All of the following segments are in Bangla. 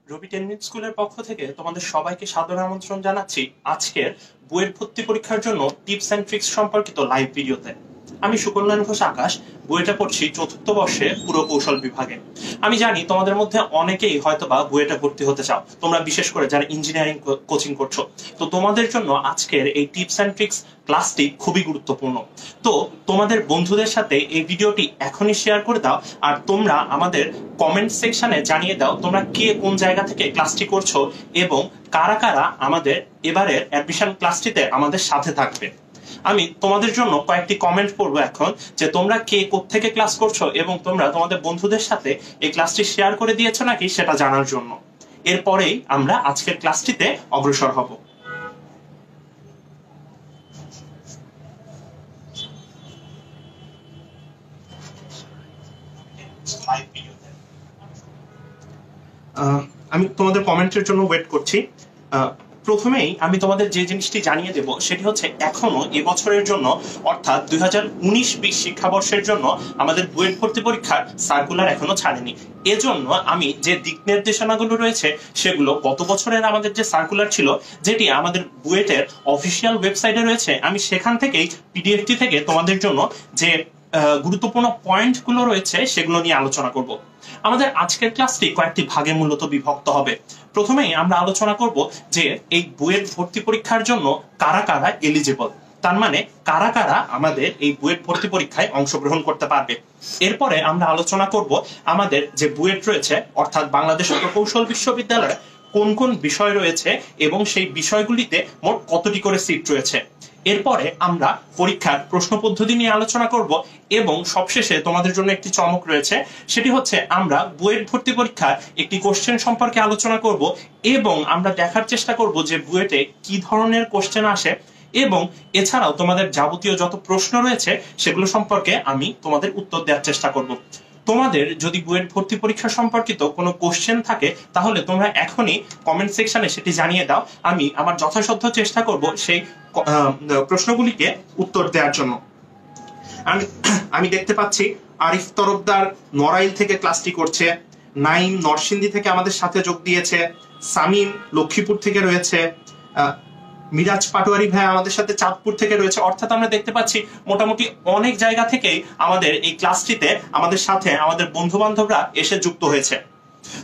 রবি টেনমিন স্কুলের পক্ষ থেকে তোমাদের সবাইকে সাদর আমন্ত্রণ জানাচ্ছি আজকের বুয়েট ভর্তি পরীক্ষার জন্য টিপস এন্ড ট্রিক্স সম্পর্কিত লাইভ ভিডিওতে। আমি সুকল্যাণ ঘোষ আকাশ, বুয়েটে পড়ছি চতুর্থ বর্ষে পুরকৌশল বিভাগে। আমি জানি তোমাদের মধ্যে অনেকেই হয়তোবা বুয়েটে ভর্তি হতে চাও, তোমরা বিশেষ করে যারা ইঞ্জিনিয়ারিং কোচিং করছো। তো তোমাদের জন্য আজকের এই টিপস এন্ড ট্রিক্স ক্লাসটি খুবই গুরুত্বপূর্ণ। তো তোমাদের বন্ধুদের সাথে এই ভিডিওটি এখনই শেয়ার করে দাও, আর তোমরা আমাদের কমেন্ট সেকশনে জানিয়ে দাও তোমরা কে কোন জায়গা থেকে ক্লাসটি করছো এবং কারা কারা আমাদের এবারের অ্যাডমিশন ক্লাসটিতে আমাদের সাথে থাকবে। আমি তোমাদের জন্য কয়েকটি কমেন্ট পড়বো এখন, যে তোমরা কে কোত্থেকে ক্লাস করছো এবং তোমরা তোমাদের বন্ধুদের সাথে এই ক্লাসটি শেয়ার করে দিয়েছো নাকি সেটা জানার জন্য। এরপরেই আমরা আজকের ক্লাসটিতে অগ্রসর হব। আমি তোমাদের কমেন্টের জন্য ওয়েট করছি। প্রথমেই আমি তোমাদের যে জিনিসটি জানিয়ে দেব সেটি হচ্ছে, এখনো এবছরের জন্য অর্থাৎ 2019-20 শিক্ষাবর্ষের জন্য আমাদের বুয়েট ভর্তি পরীক্ষার সার্কুলার এখনো ছাড়েনি। এজন্য আমি যে দিক নির্দেশনাগুলো রয়েছে সেগুলো গত বছরের আমাদের যে সার্কুলার ছিল, যেটি আমাদের বুয়েটের অফিসিয়াল ওয়েবসাইটে রয়েছে, আমি সেখান থেকেই পিডিএফটি থেকে তোমাদের জন্য যে গুরুত্বপূর্ণ পয়েন্টগুলো রয়েছে সেগুলো নিয়ে আলোচনা করব। আমাদের আজকের ক্লাসটি কয়েকটি ভাগে মূলত বিভক্ত হবে। প্রথমেই আমরা আলোচনা করব যে এই বুয়েট ভর্তি পরীক্ষার জন্য কারা কারা এলিজিবল, তার মানে কারা কারা আমাদের এই বুয়েট ভর্তি পরীক্ষায় অংশগ্রহণ করতে পারবে। এরপরে আমরা আলোচনা করব আমাদের যে বুয়েট রয়েছে অর্থাৎ বাংলাদেশ প্রকৌশল বিশ্ববিদ্যালয়ে কোন কোন বিষয় রয়েছে এবং সেই বিষয়গুলিতে মোট কতটি করে সিট রয়েছে। এরপরে আমরা পরীক্ষার প্রশ্ন পদ্ধতি নিয়ে আলোচনা করব এবং সবশেষে তোমাদের জন্য একটি চমক রয়েছে, সেটি হচ্ছে আমরা বুয়েট ভর্তি পরীক্ষার একটি কোশ্চেন সম্পর্কে আলোচনা করব এবং আমরা দেখার চেষ্টা করব যে বুয়েটে কি ধরনের কোশ্চেন আসে এবং এছাড়াও তোমাদের যাবতীয় যত প্রশ্ন রয়েছে সেগুলো সম্পর্কে আমি তোমাদের উত্তর দেওয়ার চেষ্টা করব। তোমাদের যদি বুয়েট ভর্তি পরীক্ষা সম্পর্কিত কোনো কোশ্চেন থাকে তাহলে তোমরা এখনই কমেন্ট সেকশনে সেটি জানিয়ে দাও, আমি আমার যথাসাধ্য চেষ্টা করব সেই প্রশ্নগুলিকে উত্তর দেওয়ার জন্য। আমি দেখতে পাচ্ছি আরিফ তরফদার নড়াইল থেকে ক্লাসটি করছে, নাইম নরসিংদী থেকে আমাদের সাথে যোগ দিয়েছে, সামিম লক্ষ্মীপুর থেকে রয়েছে, মিরাজ পাটোয়ারি ভাই আমাদের সাথে চাঁদপুর থেকে রয়েছে। অর্থাৎ আমরা দেখতে পাচ্ছি মোটামুটি অনেক জায়গা থেকেই আমাদের এই ক্লাসটিতে আমাদের সাথে আমাদের বন্ধু বান্ধবরা এসে যুক্ত হয়েছে।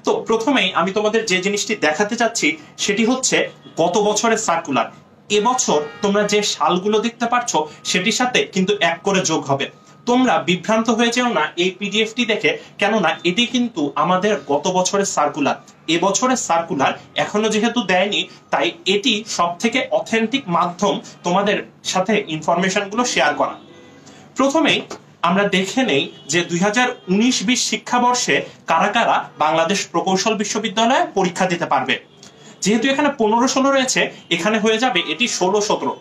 তো প্রথমেই আমি তোমাদের যে জিনিসটি দেখাতে চাচ্ছি সেটি হচ্ছে গত বছরের সার্কুলার। এবছর তোমরা যে সালগুলো দেখতে পাচ্ছ সেটির সাথে কিন্তু এক করে যোগ হবে। তোমরা বিভ্রান্ত হয়ে যেও না এই পিডিএফটি দেখে, কেননা এটি কিন্তু আমাদের গত বছরের সার্কুলার। এবছরের সার্কুলার এখনো যেহেতু দেয়নি, তাই এটি সব থেকে অথেন্টিক মাধ্যম তোমাদের সাথে ইনফরমেশন গুলো শেয়ার করা। প্রথমেই আমরা দেখে নেই যে 2019-20 শিক্ষাবর্ষে কারা কারা বাংলাদেশ প্রকৌশল বিশ্ববিদ্যালয়ে পরীক্ষা দিতে পারবে। যেহেতু এখানে 15-16 রয়েছে, এখানে হয়ে যাবে এটি 16-17।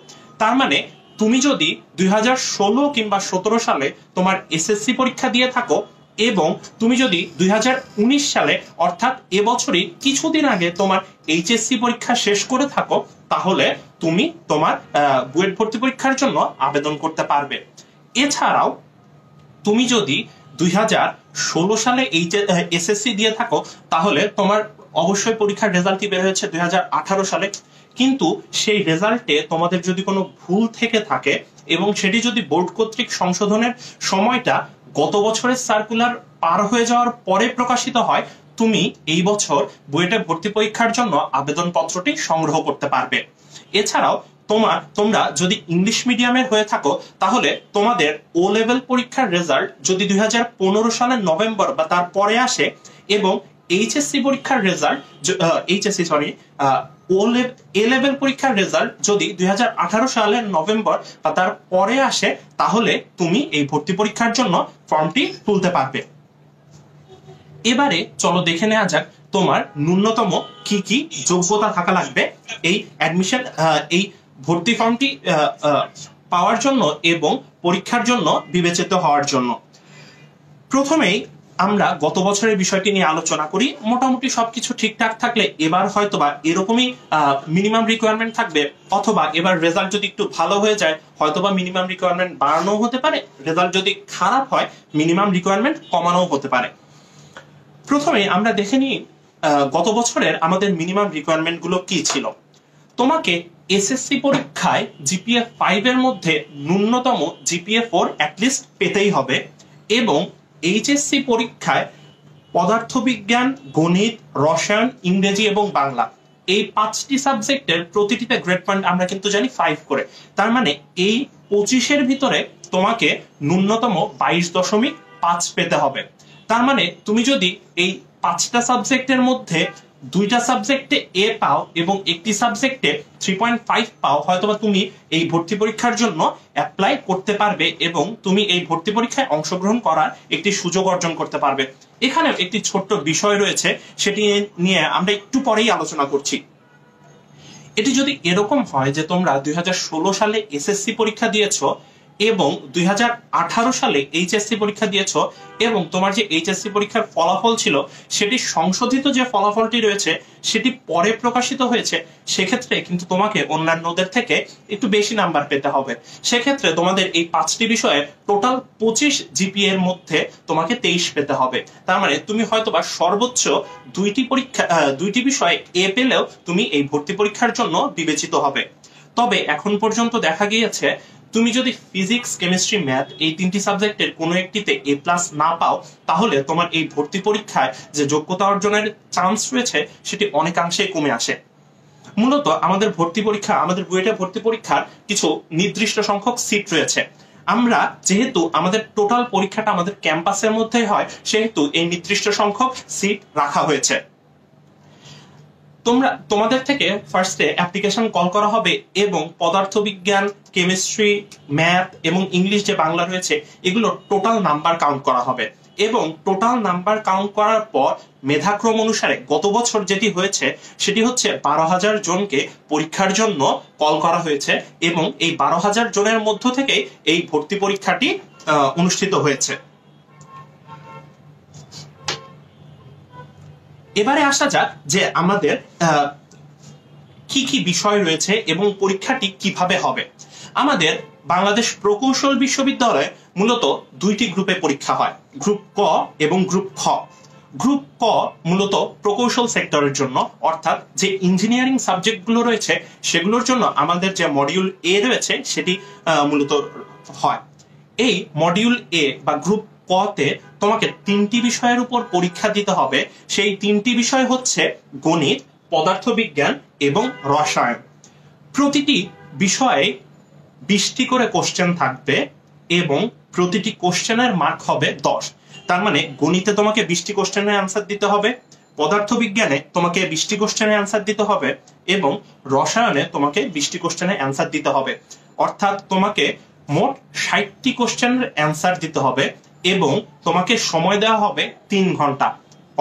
তার মানে তুমি যদি 2016 কিংবা 17 সালে তোমার এসএসসি পরীক্ষা দিয়ে থাকো এবং তুমি যদি 2019 সালে অর্থাৎ এবছরই কিছুদিন আগে তোমার এইচএসসি পরীক্ষা শেষ করে থাকো, তাহলে তুমি তোমার বুয়েট ভর্তি পরীক্ষার জন্য আবেদন করতে পারবে। এছাড়াও তুমি যদি 2016 সালে এসএসসি দিয়ে থাকো তাহলে তোমার অবশ্যই পরীক্ষার রেজাল্টটি বের হয়েছে 2018 সালে, কিন্তু সেই রেজাল্টে তোমাদের যদি কোনো ভুল থেকে থাকে এবং সেটি যদি বোর্ড কর্তৃক সংশোধনের সময়টা গত বছরের সার্কুলার পার হয়ে যাওয়ার পরে প্রকাশিত হয়, তুমি এই বছর বুয়েটে ভর্তি পরীক্ষার জন্য আবেদনপত্রটি সংগ্রহ করতে পারবে। এছাড়াও তোমরা যদি ইংলিশ মিডিয়ামের হয়ে থাকো তাহলে তোমাদের ও লেভেল পরীক্ষার রেজাল্ট যদি 2015 সালের নভেম্বর বা তার পরে আসে এবং এইচএসসি পরীক্ষার রেজাল্ট এ লেভেল পরীক্ষার রেজাল্ট যদি 2018 সালের নভেম্বর বা তার পরে আসে, তাহলে তুমি এই ভর্তি পরীক্ষার জন্য ফর্মটি তুলতে পারবে। এবারে চলো দেখে নেওয়া যাক তোমার ন্যূনতম কি কি যোগ্যতা থাকা লাগবে এই অ্যাডমিশন এই ভর্তি ফর্মটি পাওয়ার জন্য এবং পরীক্ষার জন্য বিবেচিত হওয়ার জন্য। প্রথমেই আমরা গত বছরের বিষয়টি নিয়ে আলোচনা করি। মোটামুটি সবকিছু ঠিকঠাক থাকলে এবার হয়তোবা এরকমই মিনিমাম রিকোয়ারমেন্ট থাকবে, অথবা এবার রেজাল্ট যদি একটু ভালো হয়ে যায় হয়তোবা মিনিমাম রিকোয়ারমেন্ট বাড়ানো হতে পারে, রেজাল্ট যদি খারাপ হয় মিনিমাম রিকোয়ারমেন্ট কমানো হতে পারে। প্রথমে আমরা দেখে নিই গত বছরের আমাদের মিনিমাম রিকোয়ারমেন্ট গুলো কি ছিল। তোমাকে এসএসসি পরীক্ষায় জিপিএ 5 এর মধ্যে ন্যূনতম জিপিএ 4 অ্যাটলিস্ট পেতেই হবে, এবং এইচএসসি পরীক্ষায় পদার্থবিজ্ঞান, গণিত, রসায়ন, ইংরেজি এবং বাংলা এই 5টি সাবজেক্টের প্রতিটিতে গ্রেড পয়েন্ট আমরা কিন্তু জানি 5 করে। তার মানে এই 25-এর ভিতরে তোমাকে ন্যূনতম 22.5 পেতে হবে। তার মানে তুমি যদি এই 5টা সাবজেক্টের মধ্যে 2টা সাবজেক্টে এ পাও এবং একটি সাবজেক্টে 3.5 পাও, হয়তোবা তুমি এই ভর্তি পরীক্ষার জন্য অ্যাপ্লাই করতে পারবে এবং তুমি এই ভর্তি পরীক্ষায় অংশগ্রহণ করার একটি সুযোগ অর্জন করতে পারবে। এখানে একটি ছোট্ট বিষয় রয়েছে, সেটি নিয়ে আমরা একটু পরেই আলোচনা করছি। এটি যদি এরকম হয় যে তোমরা 2016 সালে এসএসসি পরীক্ষা দিয়েছো এবং 2018 সালে এইচএসসি পরীক্ষা দিয়েছো এবং তোমার যে এইচএসসি পরীক্ষার ফলাফল ছিল সেটি সংশোধিত যে ফলাফলটি রয়েছে সেটি পরে প্রকাশিত হয়েছে, সেক্ষেত্রে কিন্তু তোমাকে অন্যান্যদের থেকে একটু বেশি নাম্বার পেতে হবে। সেক্ষেত্রে তোমাদের এই 5টি বিষয়ে টোটাল 25 জিপিএ এর মধ্যে তোমাকে 23 পেতে হবে। তার মানে তুমি হয়তোবা সর্বোচ্চ 2টি বিষয়ে এ পেলেও তুমি এই ভর্তি পরীক্ষার জন্য বিবেচিত হবে। তবে এখন পর্যন্ত দেখা গিয়েছে তুমি যদি ফিজিক্স, কেমিস্ট্রি, ম্যাথ এই 3টি সাবজেক্টের কোনো একটিতে এ প্লাস না পাও, তাহলে তোমার এই ভর্তি পরীক্ষায় যে যোগ্যতা অর্জনের চান্স রয়েছে সেটি অনেকাংশেই কমে আসে। মূলত আমাদের ভর্তি পরীক্ষা, আমাদের বুয়েটের ভর্তি পরীক্ষার কিছু নির্দিষ্ট সংখ্যক সিট রয়েছে। আমরা যেহেতু আমাদের টোটাল পরীক্ষাটা আমাদের ক্যাম্পাসের মধ্যেই হয়, সেহেতু এই নির্দিষ্ট সংখ্যক সিট রাখা হয়েছে। তোমাদের থেকে ফার্স্টে অ্যাপ্লিকেশন কল করা হবে এবং পদার্থবিজ্ঞান, কেমিস্ট্রি, ম্যাথ এবং ইংলিশ যে বাংলা রয়েছে এগুলো টোটাল নাম্বার কাউন্ট করা হবে এবং টোটাল নাম্বার কাউন্ট করার পর মেধাক্রম অনুসারে গত বছর যেটি হয়েছে সেটি হচ্ছে 12,000 জনকে পরীক্ষার জন্য কল করা হয়েছে এবং এই 12,000 জনের মধ্য থেকে এই ভর্তি পরীক্ষাটি অনুষ্ঠিত হয়েছে। এবারে আসা যাক যে আমাদের কি কি বিষয় রয়েছে এবং পরীক্ষাটি কিভাবে হবে। আমাদের বাংলাদেশ প্রকৌশল বিশ্ববিদ্যালয়ে মূলত 2টি গ্রুপে পরীক্ষা হয়, গ্রুপ ক এবং গ্রুপ খ। গ্রুপ ক মূলত প্রকৌশল সেক্টরের জন্য, অর্থাৎ যে ইঞ্জিনিয়ারিং সাবজেক্টগুলো রয়েছে সেগুলোর জন্য আমাদের যে মডিউল এ রয়েছে সেটি মূলত হয়। এই মডিউল এ বা গ্রুপ কতে তোমাকে 3টি বিষয়ের উপর পরীক্ষা দিতে হবে। সেই 3টি বিষয় হচ্ছে গণিত, পদার্থবিজ্ঞান এবং রসায়ন। প্রতিটি বিষয়ে 20টি করে কোশ্চেন থাকবে এবং প্রতিটি কোশ্চেনের মার্ক হবে 10। তার মানে গণিতে তোমাকে 20টি কোশ্চেনের অ্যান্সার দিতে হবে, পদার্থবিজ্ঞানে তোমাকে 20টি কোশ্চেনের অ্যান্সার দিতে হবে এবং রসায়নে তোমাকে 20টি কোশ্চেনের অ্যান্সার দিতে হবে। অর্থাৎ তোমাকে মোট 60টি কোশ্চেনের অ্যান্সার দিতে হবে এবং তোমাকে সময় দেওয়া হবে 3 ঘন্টা।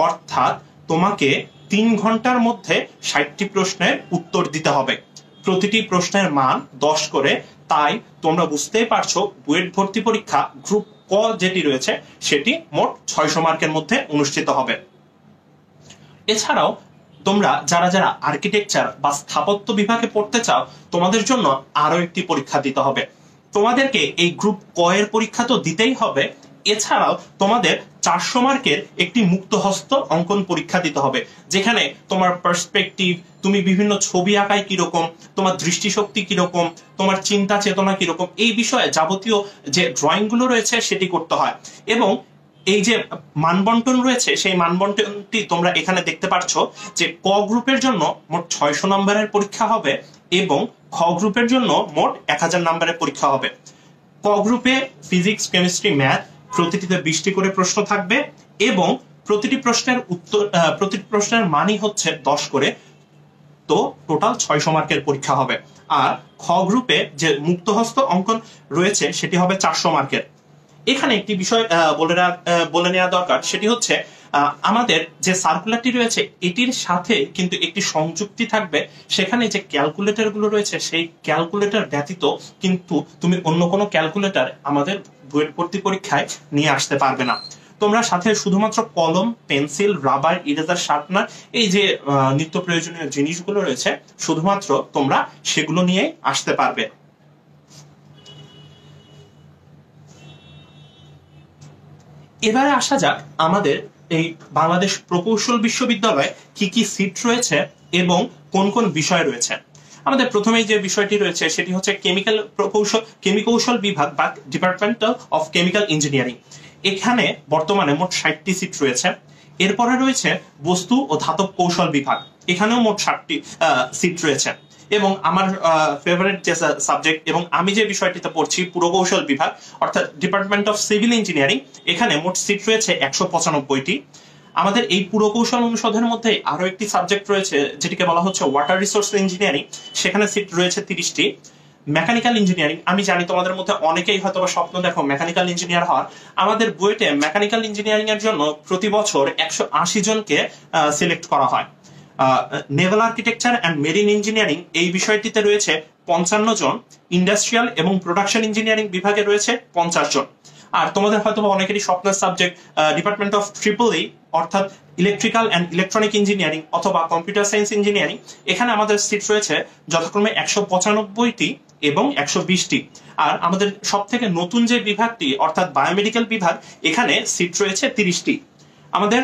অর্থাৎ তোমাকে 3 ঘন্টার মধ্যে 60টি প্রশ্নের উত্তর দিতে হবে। প্রতিটি প্রশ্নের মান 10 করে। তাই তোমরা বুঝতেই পারছো বুয়েট ভর্তি পরীক্ষা গ্রুপ ক যেটি রয়েছে সেটি মোট 600 মার্কের মধ্যে অনুষ্ঠিত হবে। এছাড়াও তোমরা যারা যারা আর্কিটেকচার বা স্থাপত্য বিভাগে পড়তে চাও তোমাদের জন্য আরো একটি পরীক্ষা দিতে হবে। তোমাদেরকে এই গ্রুপ ক এর পরীক্ষা তো দিতেই হবে, এছাড়াও তোমাদের 400 মার্কের একটি মুক্তহস্ত অঙ্কন পরীক্ষা দিতে হবে, যেখানে তোমার পার্সপেক্টিভ, তুমি বিভিন্ন ছবি আঁকায় কিরকম, তোমার দৃষ্টিশক্তি কিরকম, তোমার চিন্তা চেতনা কিরকম, এই বিষয়ে যাবতীয় যে ড্রয়িং গুলো রয়েছে সেটি করতে হয়। এবং এই যে মানবন্টন রয়েছে সেই মানবন্টনটি তোমরা এখানে দেখতে পাচ্ছ যে ক গ্রুপের জন্য মোট 600 নম্বরের পরীক্ষা হবে এবং খ গ্রুপের জন্য মোট 1000 নম্বরের পরীক্ষা হবে। ক গ্রুপে ফিজিক্স, কেমিস্ট্রি, ম্যাথ প্রতিটিতে 20টি করে প্রশ্ন থাকবে এবং প্রতিটি প্রশ্নের মানই হচ্ছে 10 করে, তো টোটাল 600 মার্কের পরীক্ষা হবে। আর খ গ্রুপে যে মুক্তহস্ত অঙ্কন রয়েছে সেটি হবে 400 মার্কের। এখানে একটি বিষয় বলে নেওয়া দরকার, সেটি হচ্ছে আমাদের যে সার্কুলারটি রয়েছে এটির সাথে কিন্তু একটি সংযুক্তি থাকবে, সেখানে যে ক্যালকুলেটর গুলো রয়েছে সেই ক্যালকুলেটর ব্যতীত কিন্তু তুমি অন্য কোনো ক্যালকুলেটর আমাদের বুয়েট ভর্তি পরীক্ষায় নিয়ে আসতে পারবে না। তোমরা সাথে শুধুমাত্র কলম, পেন্সিল, রাবার, ইরেজার, শার্পনার এই যে নিত্য প্রয়োজনীয় জিনিসগুলো রয়েছে শুধুমাত্র তোমরা সেগুলো নিয়ে আসতে পারবে। এবারে আসা যাক আমাদের এই বাংলাদেশ প্রকৌশল বিশ্ববিদ্যালয়ে কি কি সিট রয়েছে এবং কোন কোন বিষয় রয়েছে। আমাদের প্রথমেই যে বিষয়টি রয়েছে সেটি হচ্ছে কেমিকৌশল বিভাগ বা ডিপার্টমেন্ট অফ কেমিক্যাল ইঞ্জিনিয়ারিং। এখানে বর্তমানে মোট 60টি সিট রয়েছে। এরপরে রয়েছে বস্তু ও ধাতব কৌশল বিভাগ, এখানেও মোট 60টি সিট রয়েছে। এবং আমার ফেভারিট যে সাবজেক্ট এবং আমি যে বিষয়টিতে পড়ছি পুরকৌশল বিভাগ অর্থাৎ ডিপার্টমেন্ট অফ সিভিল ইঞ্জিনিয়ারিং, এখানে মোট সিট রয়েছে 195টি। আমাদের এই পুরকৌশল অনুষদের মধ্যে আরো একটি সাবজেক্ট রয়েছে যেটিকে বলা হচ্ছে ওয়াটার রিসোর্স ইঞ্জিনিয়ারিং, সেখানে সিট রয়েছে 30টি। মেকানিক্যাল ইঞ্জিনিয়ারিং, আমি জানি তোমাদের মধ্যে অনেকেই হয়তো স্বপ্ন দেখো মেকানিক্যাল ইঞ্জিনিয়ার হওয়ার। আমাদের বুয়েটে মেকানিক্যাল ইঞ্জিনিয়ারিং এর জন্য প্রতি বছর 180 জনকে সিলেক্ট করা হয়। Naval architecture and marine engineering এই বিষয়টিতে রয়েছে 55 জন। ইন্ডাস্ট্রিয়াল এবং প্রোডাকশন ইঞ্জিনিয়ারিং বিভাগে রয়েছে 50 জন। আর তোমাদের হয়তো অনেকেরই স্বপ্নের সাবজেক্ট ডিপার্টমেন্ট অফ EEE অর্থাৎ ইলেকট্রিক্যাল অ্যান্ড ইলেকট্রনিক ইঞ্জিনিয়ারিং অথবা কম্পিউটার সায়েন্স ইঞ্জিনিয়ারিং, এখানে আমাদের সিট রয়েছে যথাক্রমে 195টি এবং 120টি। আর আমাদের সব থেকে নতুন যে বিভাগটি অর্থাৎ বায়োমেডিক্যাল বিভাগ, এখানে সিট রয়েছে 30টি। আমাদের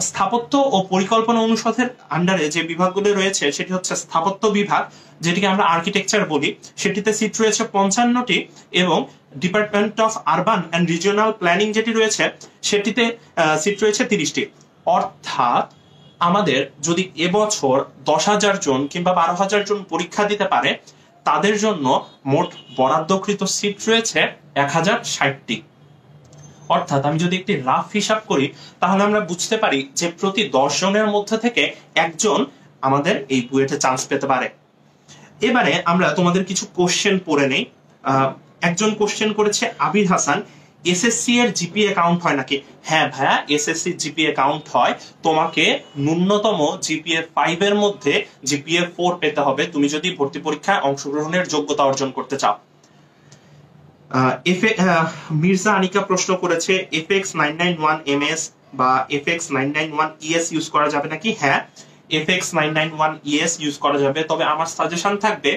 স্থাপত্য ও পরিকল্পনা অনুষদের আন্ডারে যে বিভাগগুলো রয়েছে সেটি হচ্ছে স্থাপত্য বিভাগ, যেটিকে আমরা আর্কিটেকচার বলি, সেটিতে সিট রয়েছে 55টি। এবং department of urban and regional planning যেটি রয়েছে সেটিতে সিট রয়েছে 30টি। অর্থাৎ আমাদের যদি এবছর 10,000 জন কিংবা 12,000 জন পরীক্ষা দিতে পারে, তাদের জন্য মোট বরাদ্দকৃত সিট রয়েছে 1060টি। অর্থাৎ আমি যদি একটি রাফ হিসাব করি তাহলে আমরা বুঝতে পারি যে প্রতি 10 জনের মধ্যে থেকে একজন আমাদের এই বুয়েটে চান্স পেতে পারে। এবারে আমরা তোমাদের কিছু কোশ্চেন পড়ে নেই। একজন কোশ্চেন করেছে আবির হাসান, এসএসসি এর জিপিএ কাউন্ট হয় নাকি? হ্যাঁ ভাইয়া, এসএসসি জিপিএ কাউন্ট হয়। তোমাকে ন্যূনতম জিপিএ 5 এর মধ্যে জিপিএ 4 পেতে হবে তুমি যদি ভর্তি পরীক্ষায় অংশগ্রহণের যোগ্যতা অর্জন করতে চাও। মির্জা আনিকা প্রশ্ন করেছে FX991MS বা FX991ES ইউজ করা যাবে নাকি? হ্যাঁ, FX991ES ইউজ করা যাবে, তবে আমার সাজেশন থাকবে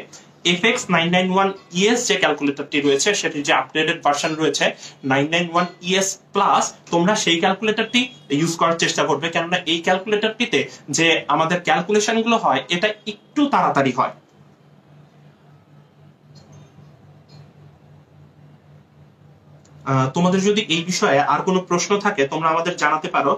FX991ES যে ক্যালকুলেটরটি রয়েছে সেটির যে আপডেটেড ভার্সন রয়েছে 991ES প্লাস, তোমরা সেই ক্যালকুলেটরটি ইউজ করার চেষ্টা করবে, কেননা এই ক্যালকুলেটরটিতে যে আমাদের ক্যালকুলেশন গুলো হয় এটা একটু তাড়াতাড়ি হয়। তোমাদের যদি এই বিষয়ে আর কোনো প্রশ্ন থাকে তোমরা আমাদের জানাতে পারো।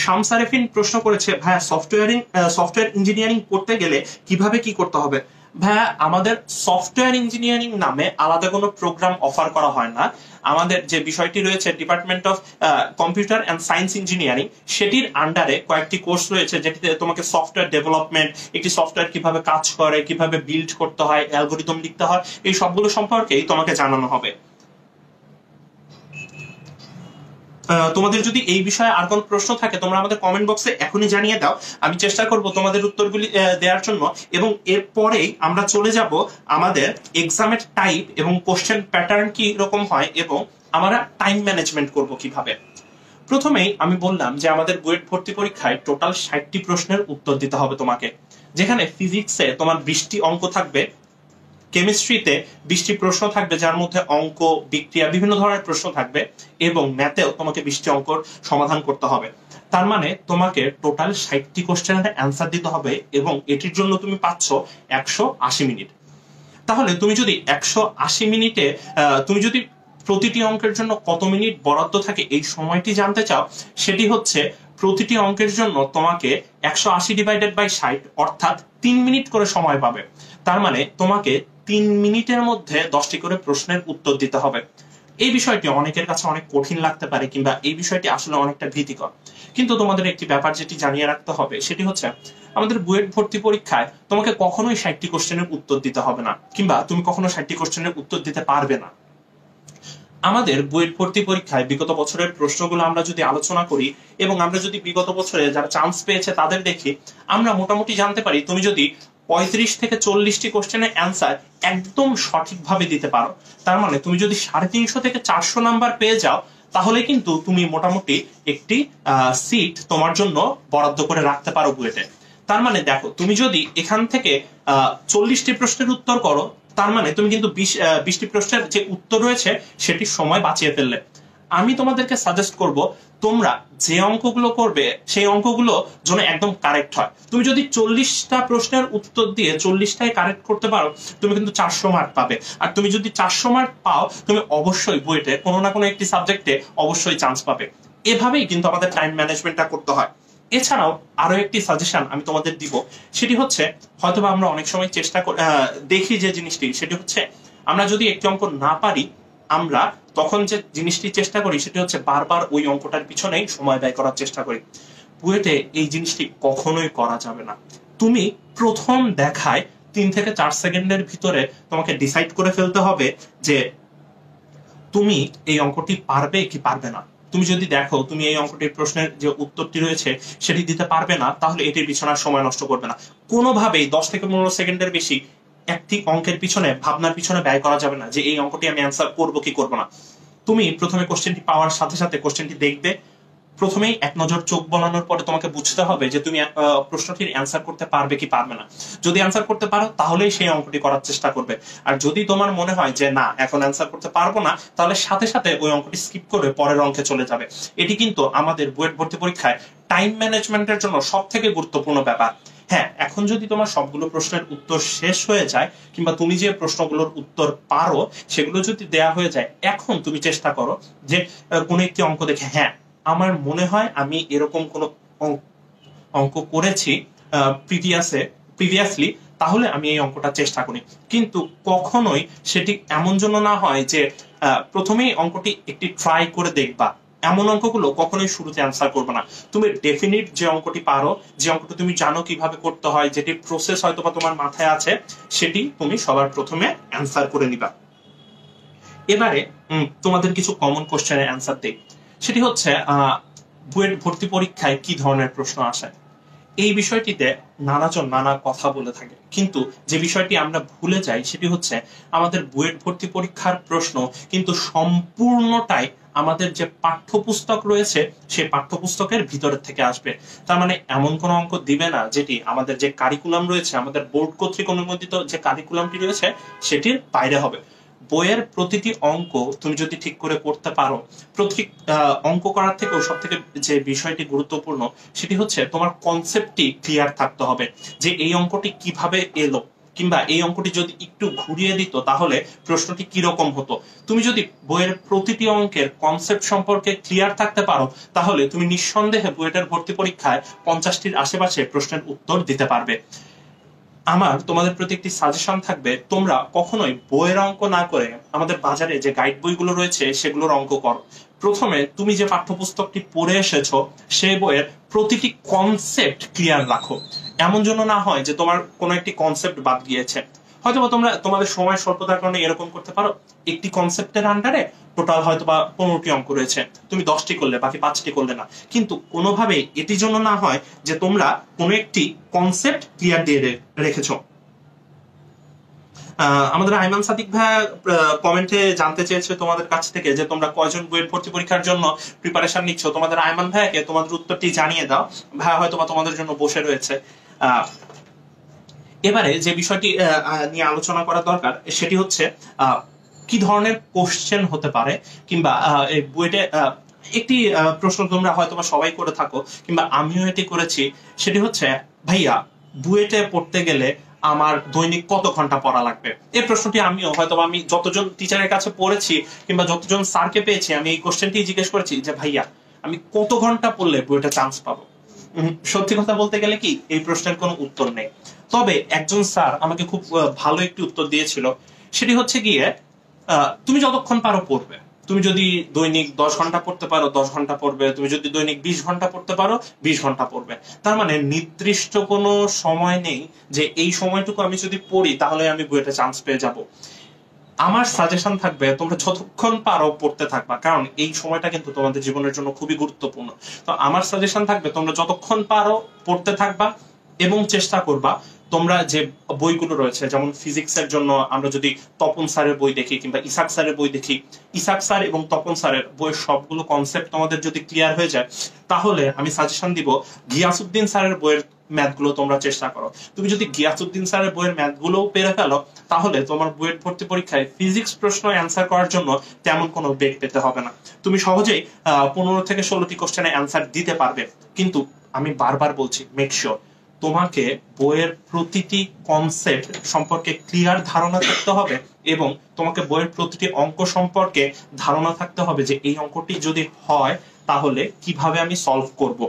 শামসারেফিন প্রশ্ন করেছে, ভাইয়া সফটওয়্যার ইঞ্জিনিয়ারিং পড়তে গেলে কিভাবে কি করতে হবে? ভাইয়া, আমাদের সফটওয়্যার ইঞ্জিনিয়ারিং নামে আলাদা কোনো প্রোগ্রাম অফার করা হয় না। আমাদের যে বিষয়টি রয়েছে department of computer and science engineering, সেটির আন্ডারে কয়েকটি কোর্স রয়েছে যেটিতে তোমাকে সফটওয়্যার ডেভেলপমেন্ট, একটি সফটওয়্যার কিভাবে কাজ করে, কিভাবে বিল্ড করতে হয়, অ্যালগোরিদম লিখতে হয়, এই সবগুলো সম্পর্কেই তোমাকে জানানো হবে। তোমাদের যদি এই বিষয়ে আর কোন প্রশ্ন থাকে তোমরা আমাদের কমেন্ট বক্সে এখনই জানিয়ে দাও, আমি চেষ্টা করব তোমাদের উত্তরগুলি দেওয়ার জন্য। এবং এরপরেই আমরা চলে যাব আমাদের এক্সামের টাইপ এবং কোশ্চেন প্যাটার্ন কি রকম হয় এবং আমরা টাইম ম্যানেজমেন্ট করব কিভাবে। প্রথমেই আমি বললাম যে আমাদের বুয়েট ভর্তি পরীক্ষায় টোটাল 60টি প্রশ্নের উত্তর দিতে হবে তোমাকে, যেখানে ফিজিক্সে তোমার 20টি অঙ্ক থাকবে, কেমিস্ট্রিতে 20টি প্রশ্ন থাকবে যার মধ্যে অঙ্ক, বিক্রিয়া, বিভিন্ন ধরনের প্রশ্ন থাকবে, এবং ম্যাথেও তোমাকে 20টি অঙ্কর সমাধান করতে হবে। তার মানে তোমাকে টোটাল 60টি কোশ্চেনের অ্যান্সার দিতে হবে এবং এটির জন্য তুমি পাচ্ছ 180 মিনিট। তাহলে তুমি যদি 180 মিনিটে তুমি যদি প্রতিটি অঙ্কের জন্য কত মিনিট বরাদ্দ থাকে এই সময়টি জানতে চাও, সেটি হচ্ছে প্রতিটি অঙ্কের জন্য তোমাকে 180 ডিভাইডেড বাই 60 অর্থাৎ 3 মিনিট করে সময় পাবে। তার মানে তোমাকে 3 মিনিটের মধ্যে 10টি করে প্রশ্নের উত্তর দিতে হবে। এই বিষয়টি অনেকের কাছে অনেক কঠিন লাগতে পারে কিংবা এই বিষয়টি আসলে অনেকটা ভীতিকর, কিন্তু তোমাদের একটি ব্যাপার যেটি জানিয়ে রাখতে হবে সেটি হচ্ছে আমাদের বুয়েট ভর্তি পরীক্ষায় তোমাকে কখনোই 60টি কোশ্চেনের উত্তর দিতে হবে না, কিংবা তুমি কখনো 60টি কোশ্চেনের উত্তর দিতে পারবে না। আমাদের বুয়েট ভর্তি পরীক্ষায় বিগত বছরের প্রশ্নগুলো আমরা যদি আলোচনা করি এবং আমরা যদি বিগত বছরে যারা চান্স পেয়েছে তাদের দেখি, আমরা মোটামুটি জানতে পারি তুমি যদি 35 থেকে 40টি কোশ্চেনের অ্যান্সার একদম সঠিকভাবে দিতে পারো, তার মানে তুমি যদি 350 থেকে 400 নাম্বার পেয়ে যাও, তাহলে কিন্তু তুমি মোটামুটি একটি সিট তোমার জন্য বরাদ্দ করে রাখতে পারো বুয়েটে। তার মানে দেখো, তুমি যদি এখান থেকে 40টি প্রশ্নের উত্তর করো তার মানে তুমি কিন্তু 20টি প্রশ্নের যে উত্তর রয়েছে সেটির সময় বাঁচিয়ে ফেললে। আমি তোমাদেরকে সাজেস্ট করব তোমরা যে অঙ্কগুলো করবে সেই অঙ্কগুলো যেন একদম কারেক্ট হয়। তুমি যদি 40টা প্রশ্নের উত্তর দিয়ে 40টাই কারেক্ট করতে পারো, তুমি কিন্তু 400 মার্ক পাবে। আর তুমি যদি 400 মার্ক পাও, তুমি অবশ্যই বুয়েটে কোনো না কোনো একটি সাবজেক্টে অবশ্যই চান্স পাবে। এভাবেই কিন্তু আমাদের টাইম ম্যানেজমেন্টটা করতে হয়। এছাড়াও আরো একটি সাজেশন আমি তোমাদের দিব, সেটি হচ্ছে হয়তোবা আমরা অনেক সময় দেখি যে জিনিসটি, সেটি হচ্ছে আমরা যদি একটি অঙ্ক না পারি, আমরা তখন যে জিনিসটি চেষ্টা করি সেটি হচ্ছে বারবার ওই অঙ্কটার পিছনেই সময় ব্যয় করার চেষ্টা করি। বুয়েটে এই জিনিসটি কখনোই করা যাবে না। তুমি প্রথম দেখায় 3 থেকে 4 সেকেন্ডের ভিতরে তোমাকে ডিসাইড করে ফেলতে হবে যে তুমি এই অঙ্কটি পারবে কি পারবে না। তুমি যদি দেখো তুমি এই অঙ্কটির প্রশ্নের যে উত্তরটি রয়েছে সেটি দিতে পারবে না, তাহলে এটির পিছনে সময় নষ্ট করবে না। কোনোভাবেই 10 থেকে 15 সেকেন্ডের বেশি একটি অঙ্কের পিছনে ভাবনার পিছনে ব্যয় করা যাবে না যে এই অঙ্কটি আমি অ্যান্সার করবো কি করবো না। তুমি প্রথমে কোশ্চেনটি পাওয়ার সাথে সাথে কোশ্চেনটি দেখবে, প্রথমেই এক নজর চোখ বলানোর পরে তোমাকে বুঝতে হবে যে তুমি প্রশ্নটির অ্যান্সার করতে পারবে কি পারবে না। যদি অ্যান্সার করতে পারো তাহলেই সেই অঙ্কটি করার চেষ্টা করবে। আর যদি তোমার মনে হয় যে না এখন অ্যান্সার করতে পারবো না, তাহলে সাথে সাথে ওই অঙ্কটি স্কিপ করে পরের অঙ্কে চলে যাবে। এটি কিন্তু আমাদের বুয়েট ভর্তি পরীক্ষায় টাইম ম্যানেজমেন্টের জন্য সব থেকে গুরুত্বপূর্ণ ব্যাপার। হ্যাঁ, এখন যদি তোমার সবগুলো প্রশ্নের উত্তর শেষ হয়ে যায় কিংবা তুমি যে প্রশ্নগুলোর উত্তর পারো সেগুলো যদি দেয়া হয়ে যায়, এখন তুমি চেষ্টা করো যে কোনো একটি অঙ্ক দেখে হ্যাঁ আমার মনে হয় আমি এরকম কোন অঙ্ক করেছি প্রিভিয়াসলি, তাহলে আমি এই অঙ্কটা চেষ্টা করি। কিন্তু কখনোই সেটি এমন জন্য না হয় যে প্রথমেই অঙ্কটি একটি ট্রাই করে দেখবা, এমন অঙ্কগুলো কখনোই শুরুতে অ্যান্সার করবে না। তুমি ডেফিনিট যে অঙ্কটি পারো, যে অঙ্কটি তুমি জানো কিভাবে করতে হয়, যেটি প্রসেস হয়তো বা তোমার মাথায় আছে, সেটি তুমি সবার প্রথমে অ্যান্সার করে নিবা। এবারে তোমাদের কিছু কমন কোশ্চেনের অ্যান্সার দেই। সেটি হচ্ছে বুয়েট ভর্তি পরীক্ষায় কি ধরনের প্রশ্ন আসে। এই বিষয়টিতে নানাজন নানা কথা বলে থাকে, কিন্তু যে বিষয়টি আমরা ভুলে যাই সেটি হচ্ছে আমাদের বুয়েট ভর্তি পরীক্ষার প্রশ্ন কিন্তু সম্পূর্ণটাই আমাদের যে পাঠ্যপুস্তক রয়েছে সেই পাঠ্যপুস্তকের ভিতরের থেকে আসবে। তার মানে এমন কোন অঙ্ক দিবে না যেটি আমাদের যে কারিকুলাম রয়েছে, আমাদের বোর্ড কর্তৃক অনুমোদিত যে কারিকুলামটি রয়েছে সেটির বাইরে হবে। বইয়ের প্রতিটি অঙ্ক তুমি যদি ঠিক করে করতে পারো, প্রতি অঙ্ক করার থেকেও সব থেকে যে বিষয়টি গুরুত্বপূর্ণ সেটি হচ্ছে তোমার কনসেপ্টটি ক্লিয়ার থাকতে হবে যে এই অঙ্কটি কিভাবে এলো, কিংবা এই অঙ্কটি যদি একটু ঘুরিয়ে দিত তাহলে প্রশ্নটি কিরকম হতো। তুমি যদি বইয়ের প্রতিটি অঙ্কের কনসেপ্ট সম্পর্কে ক্লিয়ার থাকতে পারো, তাহলে তুমি নিঃসন্দেহে বুয়েটের ভর্তি পরীক্ষায় 50টির আশেপাশে প্রশ্নের উত্তর দিতে পারবে। আমার তোমাদের প্রতি একটি সাজেশন থাকবে, তোমরা কখনোই বইয়ের অঙ্ক না করে আমাদের বাজারে যে গাইড বইগুলো রয়েছে সেগুলোর অঙ্ক করো। প্রথমে তুমি যে পাঠ্যপুস্তকটি পড়ে এসেছো সেই বইয়ের প্রতিটি কনসেপ্ট ক্লিয়ার রাখো। এমন জন্য না হয় যে তোমার কোনো একটি কনসেপ্ট বাদ গিয়েছে। হয়তোবা তোমরা তোমাদের সময় স্বল্পতার কারণে এরকম করতে পারো, একটি কনসেপ্টের আন্ডারে টোটাল হয়তোবা 15টি অঙ্ক রয়েছে, তুমি 10টি করলে বাকি 5টি করলে না। কিন্তু কোনোভাবে এটি জন্য না হয় যে তোমরা কোনো একটি কনসেপ্ট ক্লিয়ার দিয়ে রেখেছো। আমাদের আইমান সাদিক ভাই কমেন্টে জানতে চেয়েছে তোমাদের কাছ থেকে যে তোমরা কয়জন বুয়েট ভর্তি পরীক্ষার জন্য প্রিপারেশন নিচ্ছ। তোমাদের আইমান ভাইকে তোমাদের উত্তরটি জানিয়ে দাও, ভাই হয়তো বা তোমাদের জন্য বসে রয়েছে। এবারে যে বিষয়টি নিয়ে আলোচনা করা দরকার সেটি হচ্ছে কি ধরনের কোশ্চেন হতে পারে, কিংবা বুয়েটে একটি প্রশ্ন তোমরা হয়তো বা সবাই করে থাকো কিংবা আমিও এটি করেছি, সেটি হচ্ছে ভাইয়া বুয়েটে পড়তে গেলে আমার দৈনিক কত ঘন্টা পড়া লাগবে। এই প্রশ্নটি আমিও হয়তো আমি যতজন টিচারের কাছে পড়েছি কিংবা যতজন স্যারকে পেয়েছি আমি এই কোশ্চেনটি জিজ্ঞেস করেছি যে ভাইয়া আমি কত ঘন্টা পড়লে বুয়েটে চান্স পাবো। সত্যি কথা বলতে গেলে কি এই প্রশ্নের কোনো উত্তর নেই। তবে একজন স্যার আমাকে খুব ভালো একটি উত্তর দিয়েছিল, সেটি হচ্ছে গিয়ে তুমি যতক্ষণ পারো পড়বে। তুমি যদি দৈনিক 10 ঘন্টা পড়তে পারো 10 ঘন্টা পড়বে, তুমি যদি দৈনিক 20 ঘন্টা পড়তে পারো 20 ঘন্টা পড়বে। তার মানে নির্দিষ্ট কোনো সময় নেই যে এই সময়টুকু আমি যদি পড়ি তাহলে আমি বুয়েটে চান্স পেয়ে যাব। আমার সাজেশন থাকবে তোমরা যতক্ষণ পারো পড়তে থাকবা, কারণ এই সময়টা কিন্তু তোমাদের জীবনের জন্য খুবই গুরুত্বপূর্ণ। তো আমার সাজেশন থাকবে তোমরা যতক্ষণ পারো পড়তে থাকবা এবং চেষ্টা করবা তোমরা যে বইগুলো রয়েছে, যেমন ফিজিক্সের জন্য আমরা যদি তপন স্যারের বই দেখি কিংবা ইসাক স্যারের বই দেখি, ইসাক স্যার এবং তপন স্যারের বইয়ের সবগুলো কনসেপ্ট তোমাদের যদি ক্লিয়ার হয়ে যায়, তাহলে আমি সাজেশন দিব গিয়াসউদ্দিন স্যারের বইয়ের ম্যাথগুলো তোমরা চেষ্টা করো। তুমি যদি গিয়াসউদ্দিন স্যারের বইয়ের ম্যাথগুলো পেরে ফেলো, তাহলে তোমার বুয়েট ভর্তি পরীক্ষায় ফিজিক্স প্রশ্ন অ্যান্সার করার জন্য তেমন কোনো বেগ পেতে হবে না। তুমি সহজেই 15 থেকে 16টি কোশ্চেনে অ্যান্সার দিতে পারবে। কিন্তু আমি বারবার বলছি, মেক শিওর তোমাকে বইয়ের প্রতিটি কনসেপ্ট সম্পর্কে ক্লিয়ার ধারণা থাকতে হবে, এবং তোমাকে বইয়ের প্রতিটি অঙ্ক সম্পর্কে ধারণা থাকতে হবে যে এই অঙ্কটি যদি হয় তাহলে কিভাবে আমি সলভ করব।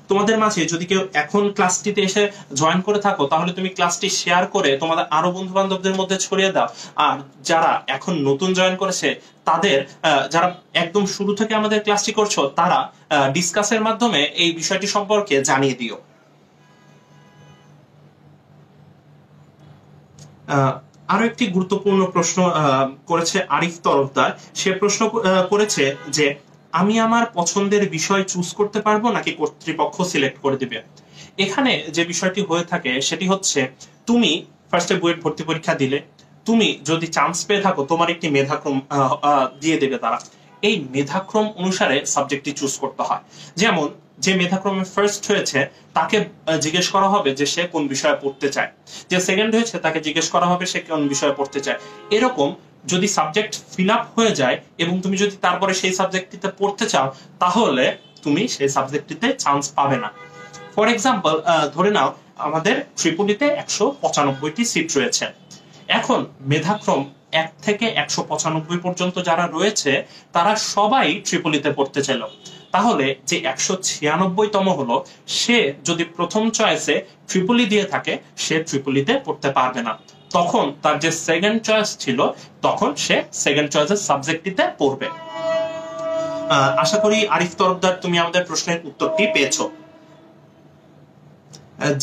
তোমাদের মাঝে যদি কেউ এখন ক্লাসটিতে এসে জয়েন করে থাকো, তাহলে তুমি ক্লাসটি শেয়ার করে তোমাদের আরো বন্ধু বান্ধবদের মধ্যে ছড়িয়ে দাও। আর যারা এখন নতুন জয়েন করেছে তাদের, যারা একদম শুরু থেকে আমাদের ক্লাসটি করছো, তারা ডিসকাসের মাধ্যমে এই বিষয়টি সম্পর্কে জানিয়ে দিও। আরো একটি গুরুত্বপূর্ণ প্রশ্ন করেছে আরিফ তরফদার। সে প্রশ্ন করেছে যে আমি আমার পছন্দের বিষয় চুজ করতে পারবো নাকি কর্তৃপক্ষ সিলেক্ট করে দিবে। এখানে যে বিষয়টি হয়ে থাকে সেটি হচ্ছে, তুমি ফার্স্টে বুয়েট ভর্তি পরীক্ষা দিলে, তুমি যদি চান্স পেয়ে থাকো তোমার একটি মেধাক্রম দিয়ে দেবে তারা। এই মেধাক্রম অনুসারে সাবজেক্টটি চুজ করতে হয়। যেমন যে মেধাক্রমে ফার্স্ট হয়েছে তাকে জিজ্ঞেস করা হবে যে সে কোন বিষয়ে পড়তে চায়, যে সেকেন্ড হয়েছে তাকে জিজ্ঞেস করা হবে সে কোন বিষয়ে পড়তে চায়। এরকম যদি সাবজেক্ট ফিল আপ হয়ে যায় এবং তুমি যদি তারপরে সেই সাবজেক্টটিতে পড়তে চাও, তাহলে তুমি সেই সাবজেক্টটিতে চান্স পাবে না। ফর এক্সাম্পল, ধরে নাও আমাদের ট্রিপলিতে 195টি সিট রয়েছে। এখন মেধাক্রম 1 থেকে 195 পর্যন্ত যারা রয়েছে তারা সবাই ট্রিপলিতে পড়তে চাইল, তাহলে যে 196তম হলো সে যদি প্রথম চয়েসে ট্রিপলি দিয়ে থাকে, সে ট্রিপলিতে পড়তে পারবে না। তখন তার যে সেকেন্ড চয়েস ছিল, তখন সে সেকেন্ড চয়েসের সাবজেক্টটিতে পড়বে। আশা করি আরিফ তরফদার তুমি আমাদের প্রশ্নের উত্তরটি পেয়েছো।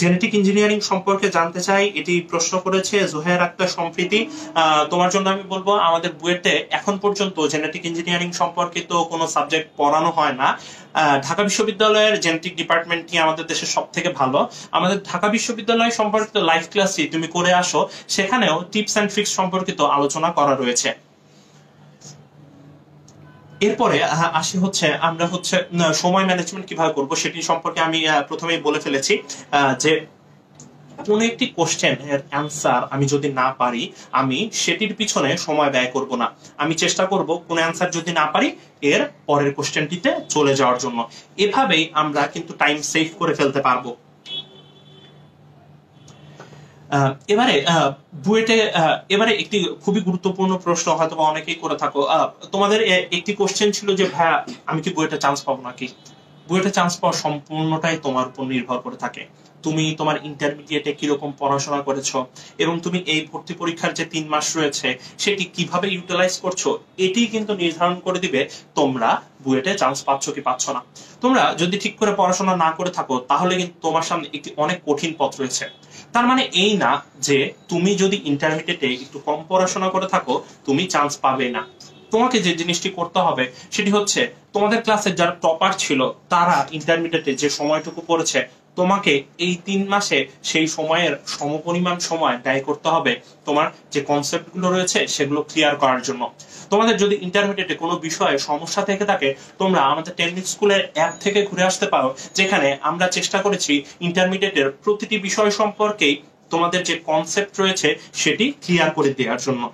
জেনেটিক ইঞ্জিনিয়ারিং সম্পর্কে জানতে চাই, এটি প্রশ্ন করেছে জোহের আক্তার সম্প্রীতি। তোমার জন্য আমি বলবো, আমাদের বুয়েটে এখন পর্যন্ত জেনেটিক ইঞ্জিনিয়ারিং সম্পর্কিত কোনো সাবজেক্ট পড়ানো হয় না। ঢাকা বিশ্ববিদ্যালয়ের জেনেটিক ডিপার্টমেন্টটি আমাদের দেশের সব থেকে ভালো। আমাদের ঢাকা বিশ্ববিদ্যালয় সম্পর্কিত লাইভ ক্লাসটি তুমি করে আসো, সেখানেও টিপস অ্যান্ড ট্রিক্স সম্পর্কিত আলোচনা করা রয়েছে। এরপরে আসি হচ্ছে আমরা সময় ম্যানেজমেন্ট কিভাবে করব সেটি সম্পর্কে আমি প্রথমেই বলে ফেলেছি যে কোন একটি কোশ্চেনের অ্যান্সার আমি যদি না পারি, আমি সেটির পিছনে সময় ব্যয় করব না। আমি চেষ্টা করব কোন অ্যান্সার যদি না পারি এর পরের কোশ্চেনটিতে চলে যাওয়ার জন্য। এভাবেই আমরা কিন্তু টাইম সেভ করে ফেলতে পারবো। এবারে একটি খুবই গুরুত্বপূর্ণ প্রশ্ন হয়তো অনেকেই করে থাকো, তোমাদের একটি কোশ্চেন ছিল যে ভাইয়া আমি কি বুয়েটে চান্স পাবো নাকি। বুয়েটে চান্স পাওয়া সম্পূর্ণটাই তোমার উপর নির্ভর করে থাকে। তুমি তোমার ইন্টারমিডিয়েটে কিরকম পড়াশোনা করেছো এবং তুমি এই ভর্তি পরীক্ষার যে 3 মাস রয়েছে সেটি কিভাবে ইউটিলাইজ করছো, এটি কিন্তু নির্ধারণ করে দিবে তোমরা বুয়েটে চান্স পাচ্ছ কি পাচ্ছ না। তোমরা যদি ঠিক করে পড়াশোনা না করে থাকো, তাহলে কিন্তু তোমার সামনে একটি অনেক কঠিন পথ রয়েছে। তার মানে এই না যে তুমি যদি ইন্টারমিডিয়েটে একটু কম পড়াশোনা করে থাকো তুমি চান্স পাবে না। তোমাকে যে জিনিসটি করতে হবে সেটি হচ্ছে, তোমাদের ক্লাসের যারা টপার ছিল তারা ইন্টারমিডিয়েটে যে সময়টুকু পড়েছে, তোমাকে এই 3 মাসে সেই সময়ের সমপরিমাণ সময় ব্যয় করতে হবে তোমার যে কনসেপ্ট গুলো রয়েছে সেগুলো ক্লিয়ার করার জন্য। তোমাদের যদি ইন্টারমিডিয়েটে কোনো বিষয়ে সমস্যা থেকে থাকে, তোমরা আমাদের টেকনিক স্কুলের অ্যাপ থেকে ঘুরে আসতে পারো, যেখানে আমরা চেষ্টা করেছি ইন্টারমিডিয়েটের প্রতিটি বিষয় সম্পর্কেই তোমাদের যে কনসেপ্ট রয়েছে সেটি ক্লিয়ার করে দেওয়ার জন্য।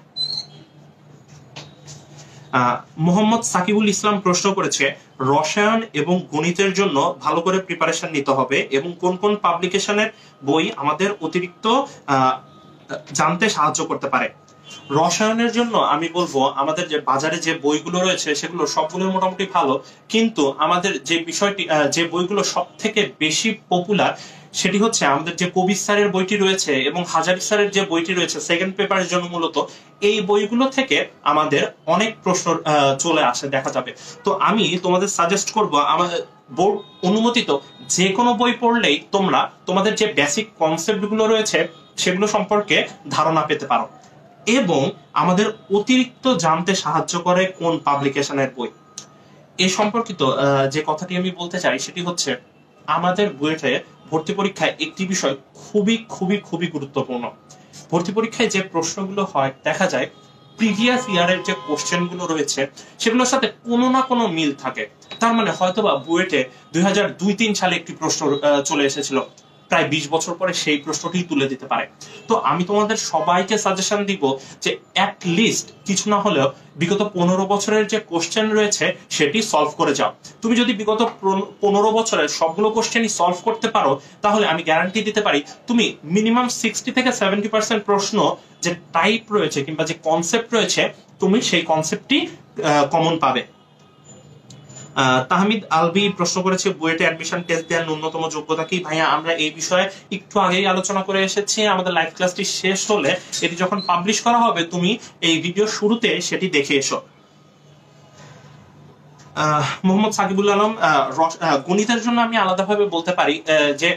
মোহাম্মদ সাকিবুল ইসলাম প্রশ্ন করেছে, রসায়ন এবং গণিতের জন্য ভালো করে প্রিপারেশন নিতে হবে এবং কোন কোন পাবলিকেশনের বই আমাদের অতিরিক্ত জানতে সাহায্য করতে পারে। রসায়নের জন্য আমি বলবো, আমাদের যে বাজারে যে বইগুলো রয়েছে সেগুলো সবগুলো মোটামুটি ভালো, কিন্তু আমাদের যে বিষয়টি যে বইগুলো সব থেকে বেশি পপুলার সেটি হচ্ছে আমাদের যে কবির স্যারের বইটি রয়েছে এবং হাজারি স্যারের যে বইটি রয়েছে সেকেন্ড পেপারের জন্য। মূলত এই বইগুলো থেকে আমাদের অনেক প্রশ্ন চলে আসে দেখা যাবে। তো আমি তোমাদের সাজেস্ট করবো, আমাদের বোর্ড অনুমোদিত যে কোনো বই পড়লেই তোমরা তোমাদের যে বেসিক কনসেপ্ট গুলো রয়েছে সেগুলো সম্পর্কে ধারণা পেতে পারো, এবং আমাদের অতিরিক্ত জানতে সাহায্য করে কোন পাবলিকেশনের বই। এ সম্পর্কিত যে কথাটি আমি বলতে চাই সেটি হচ্ছে, আমাদের বুয়েটে ভর্তি পরীক্ষায় একটি বিষয় খুবই খুবই খুবই গুরুত্বপূর্ণ। ভর্তি পরীক্ষায় যে প্রশ্নগুলো হয় দেখা যায় প্রিভিয়াস ইয়ারের যে কোশ্চেন গুলো রয়েছে সেগুলোর সাথে কোনো না কোনো মিল থাকে। তার মানে হয়তোবা বুয়েটে 2002-03 সালে একটি প্রশ্ন চলে এসেছিল, প্রায় 20 বছর পরে সেই প্রশ্নটি তুলে দিতে পারে। তো আমি তোমাদের সবাইকে সাজেশন দিব যে অ্যাট লিস্ট কিছু না হলেও বিগত 15 বছরের যে কোশ্চেন রয়েছে সেটি সলভ করে যাও। তুমি যদি বিগত 15 বছরের সবগুলো কোশ্চেনই সলভ করতে পারো তাহলে আমি গ্যারান্টি দিতে পারি তুমি মিনিমাম 60 থেকে 70% প্রশ্ন যে টাইপ রয়েছে কিংবা যে কনসেপ্ট রয়েছে তুমি সেই কনসেপ্টটি কমন পাবে। তাহমিদ আলবি প্রশ্ন করেছে বুয়েটে অ্যাডমিশন টেস্ট দেওয়ার ন্যূনতম যোগ্যতা কি? ভাইয়া আমরা এই বিষয়ে একটু আগেই আলোচনা করে এসেছি। আমাদের লাইভ ক্লাসটি শেষ হলে এটি যখন পাবলিশ করা হবে তুমি এই ভিডিও শুরুতে সেটি দেখে এসো। মোহাম্মদ সাকিবুল আলম, গণিতের জন্য আমি আলাদাভাবে বলতে পারি যে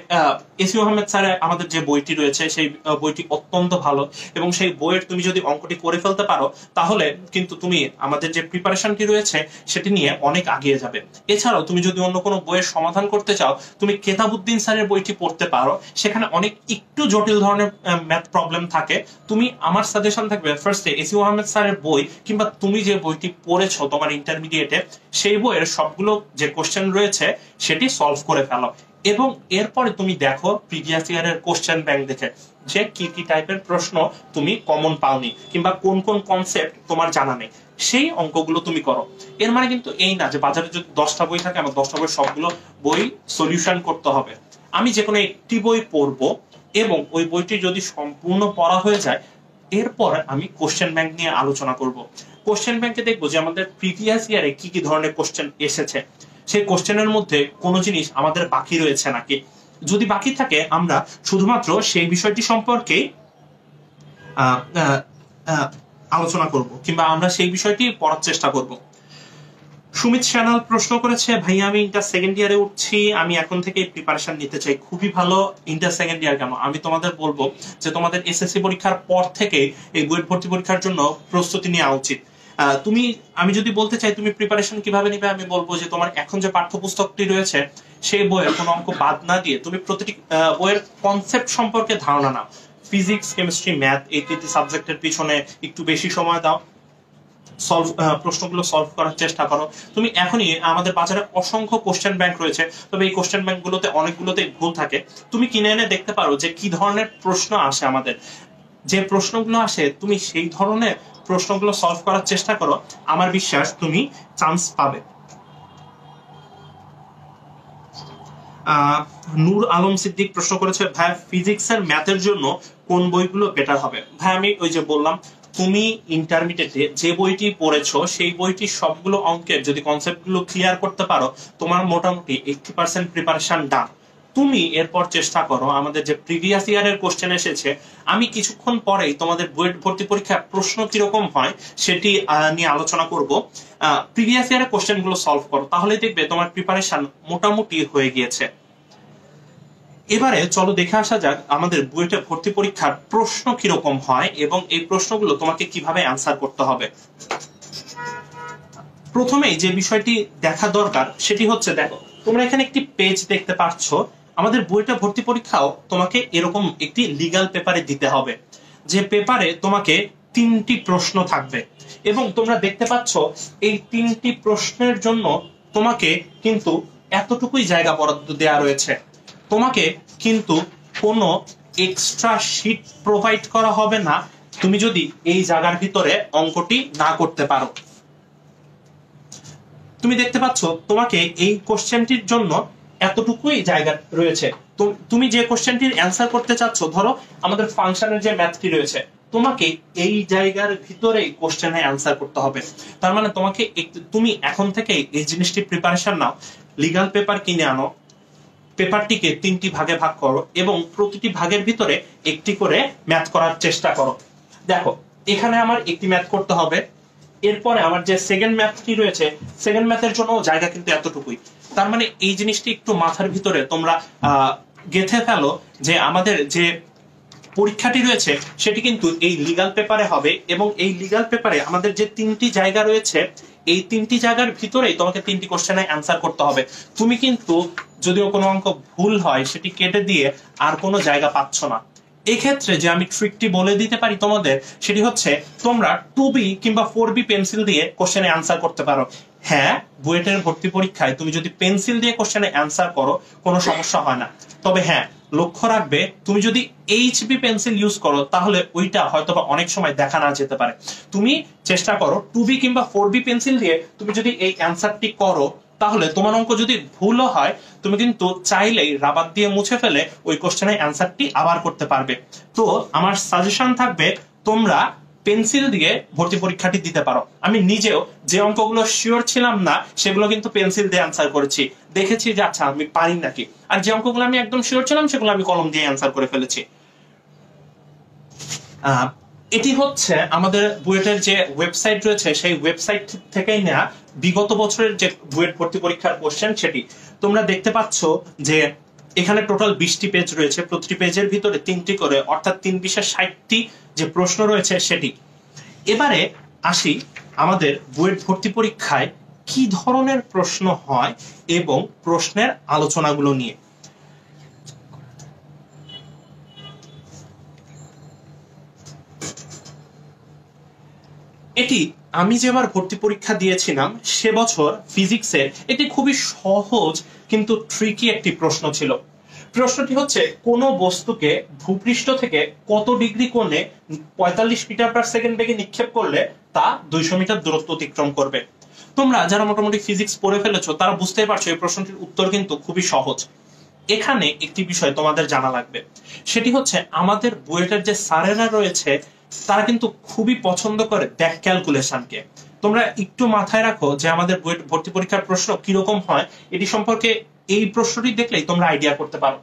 এসিউ আহমেদ স্যার আমাদের যে বইটি রয়েছে সেই বইটি অত্যন্ত ভালো, এবং সেই বইয়ের তুমি যদি অঙ্কটি করে ফেলতে পারো তাহলে কিন্তু তুমি আমাদের যে প্রিপারেশনটি রয়েছে সেটি নিয়ে অনেক আগিয়ে যাবে। এছাড়াও তুমি যদি অন্য কোনো বইয়ের সমাধান করতে চাও তুমি কেতাবউদ্দিন স্যারের বইটি পড়তে পারো, সেখানে অনেক একটু জটিল ধরনের ম্যাথ প্রবলেম থাকে। তুমি আমার সাজেশন থাকবে ফার্স্টে এসিউ আহমেদ স্যারের বই কিংবা তুমি যে বইটি পড়েছো তোমার ইন্টারমিডিয়েটে সেই বইয়ের সবগুলো যে কোশ্চেন রয়েছে সেটি সলভ করে ফেলো, এবং এরপরে তুমি দেখো প্রিভিয়াস ইয়ারের কোশ্চেন ব্যাংক দেখে যে কি কি টাইপের প্রশ্ন তুমি কমন পাওনি কিংবা কোন কোন কনসেপ্ট তোমার জানা নেই, সেই অঙ্কগুলো তুমি করো। এর মানে কিন্তু এই না যে বাজারে যদি 10টা বই থাকে আমার 10টা বই সবগুলো বই সলিউশন করতে হবে। আমি যে কোনো একটি বই পড়বো এবং ওই বইটি যদি সম্পূর্ণ পড়া হয়ে যায় এরপর আমি কোশ্চেন ব্যাংক নিয়ে আলোচনা করব। কোশ্চেন ব্যাংকে দেখবো যে আমাদের প্রিভিয়াস ইয়ারে কি কি ধরনের কোশ্চেন এসেছে, সেই কোশ্চেনের মধ্যে কোনো জিনিস আমাদের বাকি রয়েছে নাকি। যদি বাকি থাকে আমরা শুধুমাত্র সেই বিষয়টি সম্পর্কে আলোচনা করব কিংবা আমরা সেই বিষয়টি পড়ার চেষ্টা করব। সুমিত সানাল প্রশ্ন করেছে ভাই আমি ইন্টার সেকেন্ড ইয়ারে উঠছি, আমি এখন থেকে প্রিপারেশন নিতে চাই। খুবই ভালো। ইন্টার সেকেন্ড ইয়ার কেন, আমি তোমাদের বলবো যে তোমাদের এসএসসি পরীক্ষার পর থেকে এই বুয়েট ভর্তি পরীক্ষার জন্য প্রস্তুতি নেওয়া উচিত। আমি যদি বলতে চাই তুমি প্রিপারেশন কিভাবে নিবে, আমি বলবো যে তোমার এখন যে পাঠ্যপুস্তকটি রয়েছে সেই বইয়ের কোনো অঙ্ক বাদ না দিয়ে তুমি প্রতিটি বইয়ের কনসেপ্ট সম্পর্কে ধারণা নাও। ফিজিক্স, কেমিস্ট্রি, ম্যাথ এই তিনটি সাবজেক্টের পিছনে একটু বেশি সময় দাও, প্রশ্নগুলো সলভ করার চেষ্টা করো। তুমি এখনই আমাদের বাজারে অসংখ্য কোশ্চেন ব্যাংক রয়েছে, তবে এই কোশ্চেন ব্যাংকগুলোতে অনেকগুলোতে ভুল থাকে। তুমি কিনে এনে দেখতে পারো যে কি ধরনের প্রশ্ন আসে আমাদের, যে প্রশ্নগুলো আসে তুমি সেই ধরনের প্রশ্নগুলো সলভ করার চেষ্টা করো, আমার বিশ্বাস তুমি চান্স পাবে। নূর আলম সিদ্দিক প্রশ্ন করেছে ভাই ফিজিক্স এর ম্যাথের জন্য কোন বইগুলো বেটার হবে? ভাই আমি ওই যে বললাম তুমি ইন্টারমিডিয়েটে যে বইটি পড়েছো সেই বইটি সবগুলো অঙ্কের যদি কনসেপ্ট গুলো ক্লিয়ার করতে পারো তোমার মোটামুটি 80% প্রিপারেশন ডান। তুমি এরপর চেষ্টা করো আমাদের যে প্রিভিয়াস ইয়ারের কোশ্চেন এসেছে, আমি কিছুক্ষণ পরেই তোমাদের বুয়েট ভর্তি পরীক্ষার প্রশ্ন কিরকম হয় সেটি নিয়ে আলোচনা করব। প্রিভিয়াস ইয়ারের কোশ্চেন গুলো সলভ করো, তাহলে দেখবে তোমার প্রিপারেশন মোটামুটি হয়ে গিয়েছে। এবারে চলো দেখে আসা যাক আমাদের বুয়েটে ভর্তি পরীক্ষার প্রশ্ন কিরকম হয় এবং এই প্রশ্নগুলো তোমাকে কিভাবে অ্যান্সার করতে হবে। প্রথমেই যে বিষয়টি দেখা দরকার সেটি হচ্ছে, দেখো তোমরা এখানে একটি পেজ দেখতে পাচ্ছ। আমাদের বুয়েটে ভর্তি পরীক্ষাও তোমাকে এরকম একটি লিগ্যাল পেপারে দিতে হবে, যে পেপারে তোমাকে 3টি প্রশ্ন থাকবে এবং তোমরা দেখতে পাচ্ছ এই 3টি প্রশ্নের জন্য তোমাকে কিন্তু এতটুকুই জায়গা বরাদ্দ দেওয়া রয়েছে। তোমাকে কিন্তু কোনো এক্সট্রা শীট প্রোভাইড করা হবে না তুমি যদি এই জায়গার ভিতরে অঙ্কটি না করতে পারো। তুমি দেখতে পাচ্ছ তোমাকে এই কোশ্চেনটির জন্য এতটুকুই জায়গা রয়েছে। তুমি যে কোশ্চেনটির অ্যান্সার করতে চাচ্ছ, ধরো আমাদের ফাংশনের যে ম্যাথটি রয়েছে, তোমাকে এই জায়গার ভিতরেই কোশ্চেনে অ্যান্সার করতে হবে। তার মানে তোমাকে তুমি এখন থেকে এই জিনিসটি প্রিপারেশন নাও, লিগ্যাল পেপার কিনে আনো, পেপারটিকে 3টি ভাগে ভাগ করো এবং প্রতিটি ভাগের ভিতরে একটি করে ম্যাথ করার চেষ্টা করো। দেখো এখানে আমার একটি ম্যাথ করতে হবে, এরপরে আমার যে সেকেন্ড ম্যাথটি রয়েছে সেকেন্ড ম্যাথের জন্য জায়গা কিন্তু এতটুকুই। তার মানে এই জিনিসটি একটু মাথার ভিতরে তোমরা গেঁথে ফেলো যে আমাদের যে পরীক্ষাটি রয়েছে সেটি কিন্তু এই লিগ্যাল পেপারে হবে এবং এই লিগ্যাল পেপারে আমাদের যে 3টি জায়গা রয়েছে এই 3টি জায়গার ভিতরেই তোমাকে 3টি কোশ্চেনে অ্যান্সার করতে হবে। তুমি কিন্তু যদিও কোনো অঙ্ক ভুল হয় সেটি কেটে দিয়ে আর কোনো জায়গা পাচ্ছ না। এই ক্ষেত্রে যে আমি ট্রিকটি বলে দিতে পারি তোমাদের, সেটি হচ্ছে তোমরা 2B কিংবা 4B পেন্সিল দিয়ে কোশ্চেনে অ্যান্সার করতে পারো। হ্যাঁ, বুয়েটের ভর্তি পরীক্ষায় তুমি যদি পেন্সিল দিয়ে কোশ্চেনে অ্যান্সার করো কোনো সমস্যা হয় না। তবে হ্যাঁ, লক্ষ্য রাখবে তুমি যদি HB পেন্সিল ইউজ করো তাহলে ওইটা হয়তোবা অনেক সময় দেখা না যেতে পারে। তুমি চেষ্টা করো 2B কিংবা 4B পেন্সিল দিয়ে তুমি যদি এই অ্যান্সারটি করো, তাহলে তোমার অঙ্ক যদি ভুলও হয় তুমি কিন্তু চাইলেই রাবার দিয়ে মুছে ফেলে ওই কোশ্চেনের অ্যান্সারটি আবার করতে পারবে। তো আমার সাজেশন থাকবে তোমরা পেন্সিল দিয়ে ভর্তি পরীক্ষাটি দিতে পারো। আমি নিজেও যে অঙ্কগুলো শিওর ছিলাম না সেগুলো কিন্তু পেন্সিল দিয়ে অ্যান্সার করেছি, দেখেছি যে আচ্ছা আমি পারি নাকি। আর যে অঙ্কগুলো আমি একদম শিওর ছিলাম সেগুলো আমি কলম দিয়ে অ্যান্সার করে ফেলেছি। এটি হচ্ছে আমাদের বুয়েটের যে ওয়েবসাইট রয়েছে সেই ওয়েবসাইট থেকেই নেওয়া বিগত বছরের যে বুয়েট ভর্তি পরীক্ষার কোশ্চেন সেটি তোমরা দেখতে পাচ্ছ যে এখানে টোটাল 20টি পেজ রয়েছে, প্রতিটি পেজের ভিতরে 3টি করে, অর্থাৎ 3 × 60টি যে প্রশ্ন রয়েছে সেটি। এবারে আসি আমাদের বুয়েট ভর্তি পরীক্ষায় কি ধরনের প্রশ্ন হয় এবং প্রশ্নের আলোচনাগুলো নিয়ে। এটি আমি যেবার ভর্তি পরীক্ষা দিয়েছিলাম সে বছর ফিজিক্সের এটি খুবই সহজ কিন্তু ট্রিকি একটি প্রশ্ন ছিল। প্রশ্নটি হচ্ছে কোন বস্তুকে ভূপৃষ্ঠ থেকে কত ডিগ্রি কোণে 45 মিটার পার সেকেন্ড বেগে নিক্ষেপ করলে তা 200 মিটার দূরত্ব অতিক্রম করবে। তোমরা যারা মোটামুটি ফিজিক্স পড়ে ফেলেছো তারা বুঝতেই পারছো এই প্রশ্নটির উত্তর কিন্তু খুবই সহজ। এখানে একটি বিষয় তোমাদের জানা লাগবে, সেটি হচ্ছে আমাদের বুয়েটের যে স্যারেরা রয়েছে তারা কিন্তু খুবই পছন্দ করে ব্যাক ক্যালকুলেশনকে। তোমরা একটু মাথায় রাখো যে আমাদের বুয়েট ভর্তি পরীক্ষার প্রশ্ন কিরকম হয়, এটি সম্পর্কে এই প্রশ্নটি দেখলেই তোমরা আইডিয়া করতে পারো।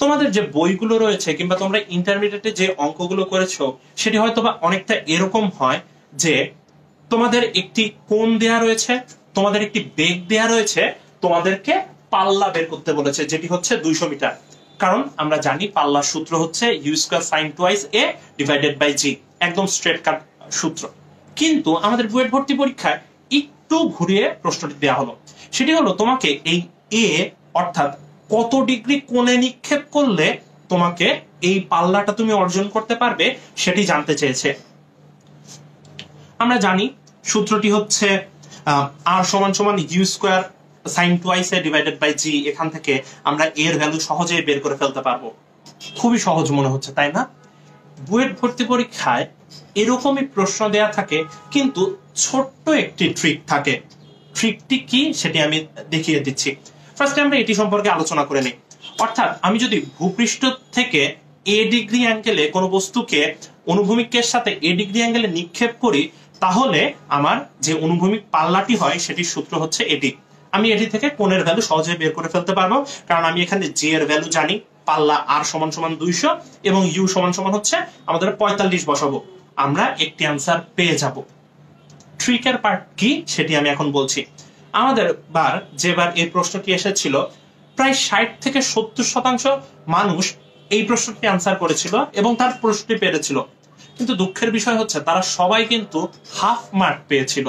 তোমাদের যে বইগুলো রয়েছে কিংবা তোমরা ইন্টারমিডিয়েটে যে অঙ্কগুলো করেছো সেটি হয়তোবা অনেকটা এরকম হয় যে তোমাদের একটি কোণ দেয়া রয়েছে, তোমাদের একটি বেগ দেয়া রয়েছে, তোমাদেরকে পাল্লা বের করতে বলেছে যেটি হচ্ছে 200 মিটার। কারণ আমরা জানি পাল্লার সূত্র হচ্ছে u² sin 2a divided by g, একদম স্ট্রেট কাট সূত্র। কিন্তু আমাদের বুয়েট ভর্তি পরীক্ষায় একটু ঘুরিয়ে প্রশ্নটি দেওয়া হলো, সেটি হলো তোমাকে এই a অর্থাৎ কত ডিগ্রি কোণে নিক্ষেপ করলে তোমাকে এই পাল্লাটা তুমি অর্জন করতে পারবে সেটি জানতে চেয়েছে। আমরা জানি সূত্রটি হচ্ছে r = u² sin 2a divided by g। এখান থেকে আমরা এর ভ্যালু সহজেই বের করে ফেলতে পারবো। খুবই সহজ মনে হচ্ছে তাই না? বুয়েট ভর্তি পরীক্ষায় এরকমই প্রশ্ন দেয়া থাকে কিন্তু ছোট্ট একটি ট্রিক থাকে। ট্রিকটি কি সেটি আমি দেখিয়ে দিচ্ছি। ফার্স্টে আমরা এটি সম্পর্কে আলোচনা করে নিই। অর্থাৎ আমি যদি ভূপৃষ্ঠ থেকে a ডিগ্রি অ্যাঙ্গেলে কোনো বস্তুকে অনুভূমিকের সাথে a ডিগ্রি অ্যাঙ্গেলে নিক্ষেপ করি, তাহলে আমার যে অনুভূমিক পাল্লাটি হয় সেটির সূত্র হচ্ছে এটি। আমি এটি থেকে কোণের ভ্যালু সহজে বের করে ফেলতে পারবো, কারণ আমি এখানে j এর ভ্যালু জানি, পাল্লা r = 200 এবং u = হচ্ছে আমাদের 45 বসাবো, আমরা একটি আনসার পেয়ে যাব। ট্রিকের পার্ট কি সেটি আমি এখন বলছি। আমাদের যেবার এই প্রশ্নটি এসেছিল প্রায় 60 থেকে 70% মানুষ এই প্রশ্নটি আনসার করেছিল এবং তার প্রশ্নটি পেরেছিল। কিন্তু দুঃখের বিষয় হচ্ছে তারা সবাই কিন্তু হাফ মার্ক পেয়েছিল।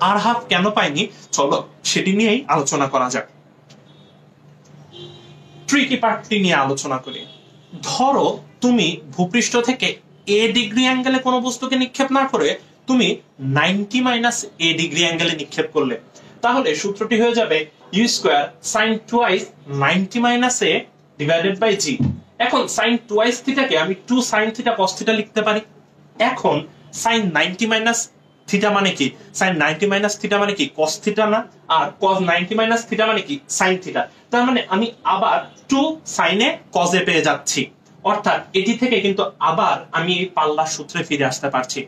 আর হাফ কেন পায়নি চলো সেটি নিয়েই আলোচনা করা যাক। ট্রিকি পার্টটি নিয়ে আলোচনা করি। ধরো তুমি ভূপৃষ্ঠ থেকে a ডিগ্রি অ্যাঙ্গেলে কোনো বস্তুকে নিক্ষেপ না করে তুমি 90 - a ডিগ্রি অ্যাঙ্গেলে নিক্ষেপ করলে, তাহলে সূত্রটি হয়ে যাবে u² sin 2 90 - a divided by g। এখন sin 2 θ কে আমি 2 sin θ cos θ লিখতে পারি। এখন sin 90 - θ মানে কি? sin 90 - θ মানে কি cos θ না, আর cos 90 - θ মানে কি sin θ। তার মানে আমি আবার 2 sin এ cos এ পেয়ে যাচ্ছি। অর্থাৎ এটি থেকে কিন্তু আবার আমি এই পাল্লার সূত্রে ফিরে আসতে পারছি।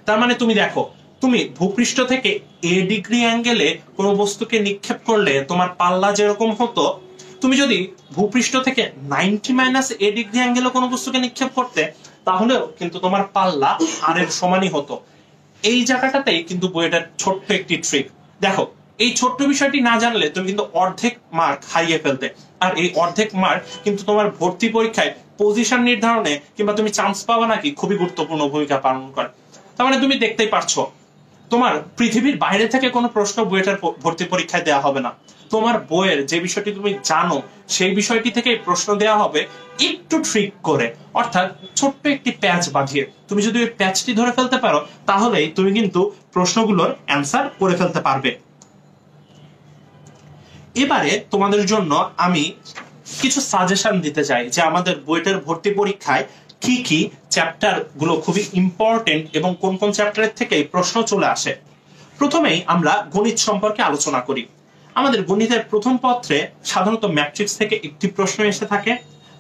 তার মানে তুমি দেখো, তুমি ভূপৃষ্ঠ থেকে a ডিগ্রি অ্যাঙ্গেলে কোনো বস্তুকে নিক্ষেপ করলে তোমার পাল্লা যেরকম হতো, তুমি যদি ভূপৃষ্ঠ থেকে 90 - a ডিগ্রি অ্যাঙ্গেলে কোনো বস্তুকে নিক্ষেপ করতে তাহলেও কিন্তু তোমার পাল্লা r এর সমানই হতো। এই জায়গাটাতেই কিন্তু বইটার ছোট্ট একটি ট্রিক। দেখো, এই ছোট্ট বিষয়টি না জানলে তুমি কিন্তু অর্ধেক মার্ক হারিয়ে ফেলতে, আর এই অর্ধেক মার্ক কিন্তু তোমার ভর্তি পরীক্ষায় পজিশন নির্ধারণে কিংবা তুমি চান্স পাওয়া নাকি খুবই গুরুত্বপূর্ণ ভূমিকা পালন করে। তার মানে তুমি দেখতেই পারছো তোমার পৃথিবীর বাইরে থেকে কোনো প্রশ্ন বুয়েটের ভর্তি পরীক্ষায় দেওয়া হবে না। তোমার বইয়ের যে বিষয়টি তুমি জানো সেই বিষয়টি থেকে প্রশ্ন দেওয়া হবে একটু ট্রিক করে, অর্থাৎ ছোট্ট একটি প্যাচ বাঁধিয়ে। তুমি যদি ওই প্যাচটি ধরে ফেলতে পারো তাহলেই তুমি কিন্তু প্রশ্নগুলোর অ্যান্সার করে ফেলতে পারবে। এবারে তোমাদের জন্য আমি কিছু সাজেশন দিতে চাই যে আমাদের বুয়েটের ভর্তি পরীক্ষায় কি কি চ্যাপ্টার গুলো খুবই ইম্পর্টেন্ট এবং কোন কোন চ্যাপ্টারের থেকে প্রশ্ন চলে আসে। প্রথমেই আমরা গণিত সম্পর্কে আলোচনা করি। আমাদের গণিতের প্রথম পত্রে সাধারণত ম্যাট্রিক্স থেকে একটি প্রশ্ন এসে থাকে,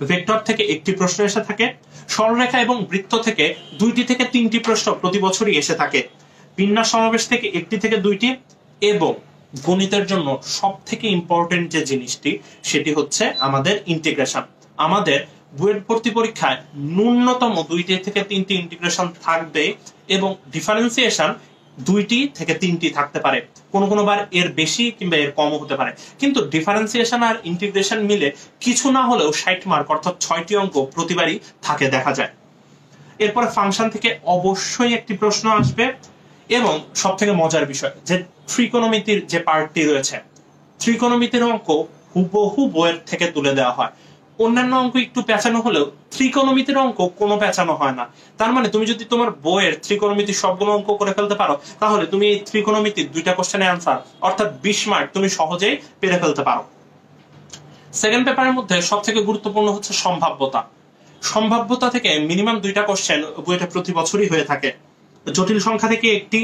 ভেক্টর থেকে একটি প্রশ্ন এসে থাকে, সরলরেখা এবং বৃত্ত থেকে 2টি থেকে 3টি প্রশ্ন প্রতি বছরই এসে থাকে, বিন্যাস সমাবেশ থেকে 1টি থেকে 2টি, এবং গণিতের জন্য সব থেকে ইম্পর্টেন্ট যে জিনিসটি সেটি হচ্ছে আমাদের ইন্টিগ্রেশন। আমাদের বুয়েট ভর্তি পরীক্ষায় ন্যূনতম 2টি থেকে 3টি ইন্টিগ্রেশন থাকবে এবং ডিফারেন্সিয়েশন 2টি থেকে 3টি থাকতে পারে, কোনো বার এর বেশি কিংবা এর কমও হতে পারে, কিন্তু ডিফারেন্সিয়েশন আর ইন্টিগ্রেশন মিলে কিছু না হলেও 60 মার্ক অর্থাৎ 6টি অঙ্ক প্রতিবারই থাকে দেখা যায়। এরপরে ফাংশন থেকে অবশ্যই একটি প্রশ্ন আসবে, এবং সব থেকে মজার বিষয় যে ত্রিকোণমিতির যে পার্টটি রয়েছে, ত্রিকোণমিতির অঙ্ক হুবহু বইয়ের থেকে তুলে দেওয়া হয়। অন্যান্য অঙ্ক একটু পেঁচানো হলেও ত্রিকোণমিতির অঙ্ক কোনো পেঁচানো হয় না। তার মানে তুমি যদি তোমার বইয়ের ত্রিকোণমিতির সবগুলো অঙ্ক করে ফেলতে পারো তাহলে তুমি এই ত্রিকোণমিতির 2টা কোশ্চেনের অ্যান্সার অর্থাৎ 20 মার্ক তুমি সহজেই পেরে ফেলতে পারো। সেকেন্ড পেপারের মধ্যে সব থেকে গুরুত্বপূর্ণ হচ্ছে সম্ভাব্যতা। সম্ভাব্যতা থেকে মিনিমাম 2টা কোশ্চেন বইটা প্রতি বছরই হয়ে থাকে। জটিল সংখ্যা থেকে একটি,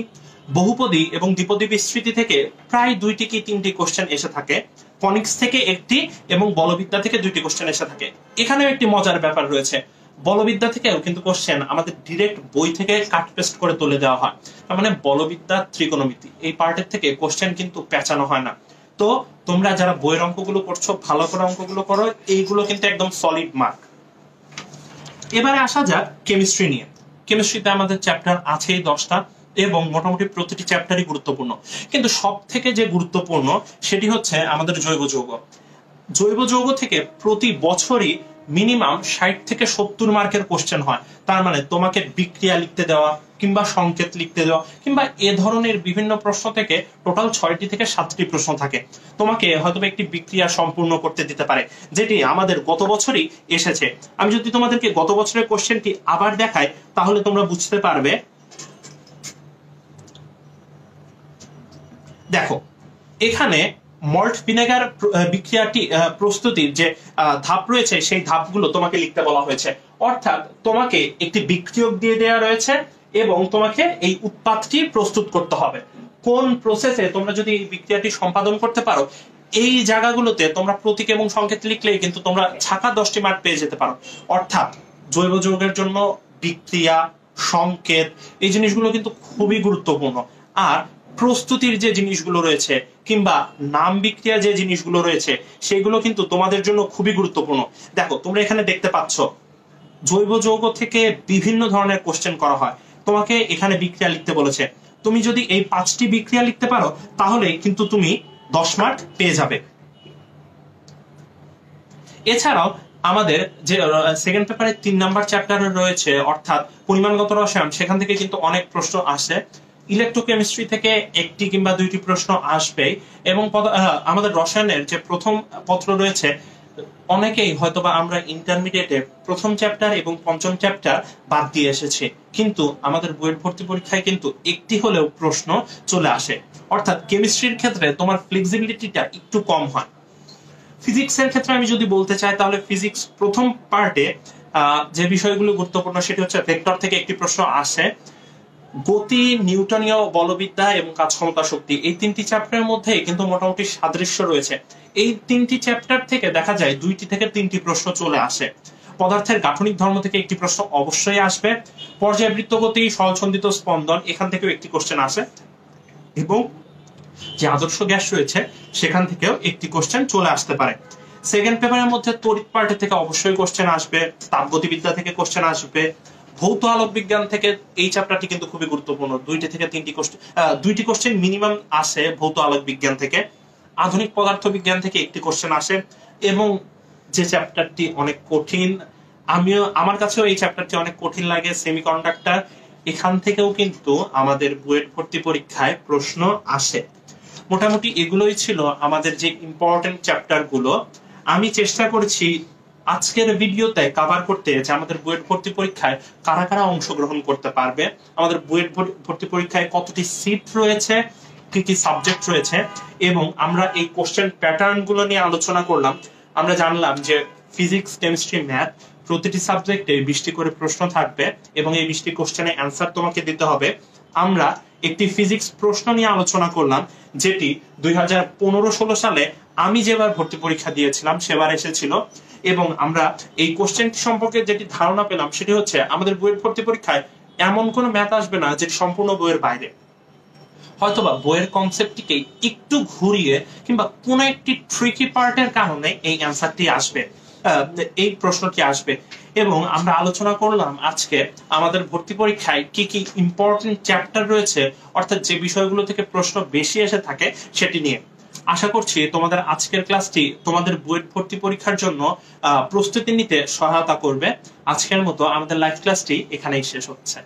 বহুপদী এবং দ্বিপদী বিস্তৃতি থেকে প্রায় 2টি কি 3টি কোশ্চেন এসে থাকে, কনিক্স থেকে একটি এবং বলবিদ্যা থেকে 2টি কোশ্চেন এসে থাকে। এখানেও একটি মজার ব্যাপার রয়েছে, বলবিদ্যা থেকেও কিন্তু কোশ্চেন আমাদের ডিরেক্ট বই থেকে কাট পেস্ট করে তুলে দেওয়া হয়। তার মানে বলবিদ্যা, ত্রিকোণমিতি এই পার্টের থেকে কোশ্চেন কিন্তু পেঁচানো হয় না। তো তোমরা যারা বইয়ের অঙ্কগুলো করছো ভালো করে অঙ্কগুলো করো, এইগুলো কিন্তু একদম সলিড মার্ক। এবারে আসা যাক কেমিস্ট্রি নিয়ে। কেমিস্ট্রিতে আমাদের চ্যাপ্টার আছেই 10টা এবং মোটামুটি প্রতিটি চ্যাপ্টারই গুরুত্বপূর্ণ, কিন্তু সব থেকে যে গুরুত্বপূর্ণ সেটি হচ্ছে আমাদের জৈব যৌগ। জৈব যৌগ থেকে প্রতি বছরই মিনিমাম 60 থেকে 70 মার্কের কোশ্চেন হয়। তার মানে তোমাকে বিক্রিয়া লিখতে দেওয়া কিংবা সংকেত লিখতে দেওয়া কিংবা এ ধরনের বিভিন্ন প্রশ্ন থেকে টোটাল 6টি থেকে 7টি প্রশ্ন থাকে। তোমাকে হয়তো একটি বিক্রিয়া সম্পূর্ণ করতে দিতে পারে, যেটি আমাদের গত বছরই এসেছে। আমি যদি তোমাদেরকে গত বছরের কোশ্চেনটি আবার দেখাই তাহলে তোমরা বুঝতে পারবে। দেখো এখানে মল্ট ভিনেগার বিক্রিয়াটি প্রস্তুতির যে ধাপ রয়েছে সেই ধাপগুলো তোমাকে লিখতে বলা হয়েছে, অর্থাৎ তোমাকে একটি বিক্রিয়ক দিয়ে দেওয়া রয়েছে এবং তোমাকে এই উৎপাদটি প্রস্তুত করতে হবে। কোন প্রসেসে তোমরা যদি এই বিক্রিয়াটি সম্পাদন করতে পারো এই জায়গাগুলোতে তোমরা প্রতীক এবং সংকেত লিখলেই কিন্তু তোমরা ছাকা 10টি মার্ক পেয়ে যেতে পারো। অর্থাৎ জৈব যৌগের জন্য বিক্রিয়া, সংকেত এই জিনিসগুলো কিন্তু খুবই গুরুত্বপূর্ণ। আর প্রস্তুতির যে জিনিসগুলো রয়েছে কিংবা নাম বিক্রিয়া যে জিনিসগুলো রয়েছে সেগুলো কিন্তু তোমাদের জন্য খুবই গুরুত্বপূর্ণ। দেখো তোমরা এখানে দেখতে পাচ্ছ জৈব যৌগ থেকে বিভিন্ন ধরনের কোশ্চেন করা হয়, তোমাকে এখানে বিক্রিয়া লিখতে বলেছে। তুমি যদি এই 5টি বিক্রিয়া লিখতে পারো তাহলে কিন্তু তুমি 10 মার্ক পেয়ে যাবে। এছাড়াও আমাদের যে সেকেন্ড পেপারে 3 নাম্বার চ্যাপ্টার রয়েছে অর্থাৎ পরিমাণগত রসায়ন, সেখান থেকে কিন্তু অনেক প্রশ্ন আসে। ইলেকট্রোকেমিস্ট্রি থেকে 1টি কিংবা 2টি প্রশ্ন আসবে এবং আমাদের রসায়নের যে প্রথম পত্র রয়েছে অনেকেই হয়তোবা আমরা ইন্টারমিডিয়েটে প্রথম চ্যাপ্টার এবং পঞ্চম চ্যাপ্টার বাদ দিয়ে এসেছি, কিন্তু আমাদের বুয়েট ভর্তি পরীক্ষায় কিন্তু একটি হলেও প্রশ্ন চলে আসে। অর্থাৎ কেমিস্ট্রির ক্ষেত্রে তোমার ফ্লেক্সিবিলিটিটা একটু কম হয়। ফিজিক্সের ক্ষেত্রে আমি যদি বলতে চাই তাহলে ফিজিক্স প্রথম পার্টে যে বিষয়গুলো গুরুত্বপূর্ণ সেটি হচ্ছে ভেক্টর থেকে একটি প্রশ্ন আসে, গতি, নিউটনীয় বলবিদ্যা এবং কাজ ক্ষমতা শক্তি এই 3টি চ্যাপ্টারের মধ্যে কিন্তু মোটামুটি সাদৃশ্য রয়েছে। এই 3টি চ্যাপ্টার থেকে দেখা যায় 2টি থেকে 3টি প্রশ্ন চলে আসে। পদার্থের গাঠনিক ধর্ম থেকে একটি প্রশ্ন অবশ্যই আসবে, পর্যায়বৃত্ত গতি, সহসন্ধিত স্পন্দন এখান থেকেও একটি কোশ্চেন আসে, এবং যে আদর্শ গ্যাস রয়েছে সেখান থেকেও একটি কোশ্চেন চলে আসতে পারে। সেকেন্ড পেপারের মধ্যে তড়িৎ পার্টের থেকে অবশ্যই কোশ্চেন আসবে, তাপগতিবিদ্যা থেকে কোশ্চেন আসবে, ভৌত আলোক বিজ্ঞান থেকে এই চ্যাপ্টারটি কিন্তু খুবই গুরুত্বপূর্ণ, 2টি থেকে 3টি কোশ্চেন 2টি কোশ্চেন মিনিমাম আসে ভৌত আলোক বিজ্ঞান থেকে। আধুনিক পদার্থ বিজ্ঞান থেকে একটি কোশ্চেন আসে, এবং যে চ্যাপ্টারটি অনেক কঠিন, আমার কাছেও এই চ্যাপ্টারটি অনেক কঠিন লাগে, সেমিকন্ডাক্টর। এখান থেকেও কিন্তু আমাদের বুয়েট ভর্তি পরীক্ষায় প্রশ্ন আসে। মোটামুটি এগুলোই ছিল আমাদের যে ইম্পর্টেন্ট চ্যাপ্টার গুলো। আমি চেষ্টা করেছি আজকের ভিডিওতে কভার করতে যে আমাদের বুয়েট ভর্তি পরীক্ষায় কারা কারা অংশগ্রহণ করতে পারবে, আমাদের বুয়েট ভর্তি পরীক্ষায় কতটি সিট রয়েছে, কি কি সাবজেক্ট রয়েছে, এবং আমরা এই কোশ্চেন প্যাটার্ন গুলো নিয়ে আলোচনা করলাম। আমরা জানলাম যে ফিজিক্স, কেমিস্ট্রি, ম্যাথ প্রতিটি সাবজেক্টে 20টি করে প্রশ্ন থাকবে এবং এই 20টি কোশ্চেনের অ্যান্সার তোমাকে দিতে হবে। আমরা একটি ফিজিক্স প্রশ্ন নিয়ে আলোচনা করলাম যেটি 2015-16 সালে আমি যেবার ভর্তি পরীক্ষা দিয়েছিলাম সেবার এসেছিল, এবং আমরা এই কোশ্চেনটি সম্পর্কে যেটি ধারণা পেলাম সেটি হচ্ছে আমাদের বইয়ের ভর্তি পরীক্ষায় এমন কোনো ম্যাথ আসবে না যেটি সম্পূর্ণ বইয়ের বাইরে। হয়তোবা বইয়ের কনসেপ্টটিকে একটু ঘুরিয়ে কিংবা কোনো একটি ট্রিকি পার্টের কারণে এই অ্যান্সারটি আসবে, এই প্রশ্নটি আসবে। এবং আমরা আলোচনা করলাম আজকে আমাদের ভর্তি পরীক্ষায় কি কি ইম্পর্টেন্ট চ্যাপ্টার রয়েছে, অর্থাৎ যে বিষয়গুলো থেকে প্রশ্ন বেশি এসে থাকে সেটি নিয়ে। আশা করছি তোমাদের আজকের ক্লাসটি তোমাদের বুয়েট ভর্তি পরীক্ষার জন্য প্রস্তুতি নিতে সহায়তা করবে। আজকের মতো আমাদের লাইভ ক্লাসটি এখানেই শেষ হচ্ছে।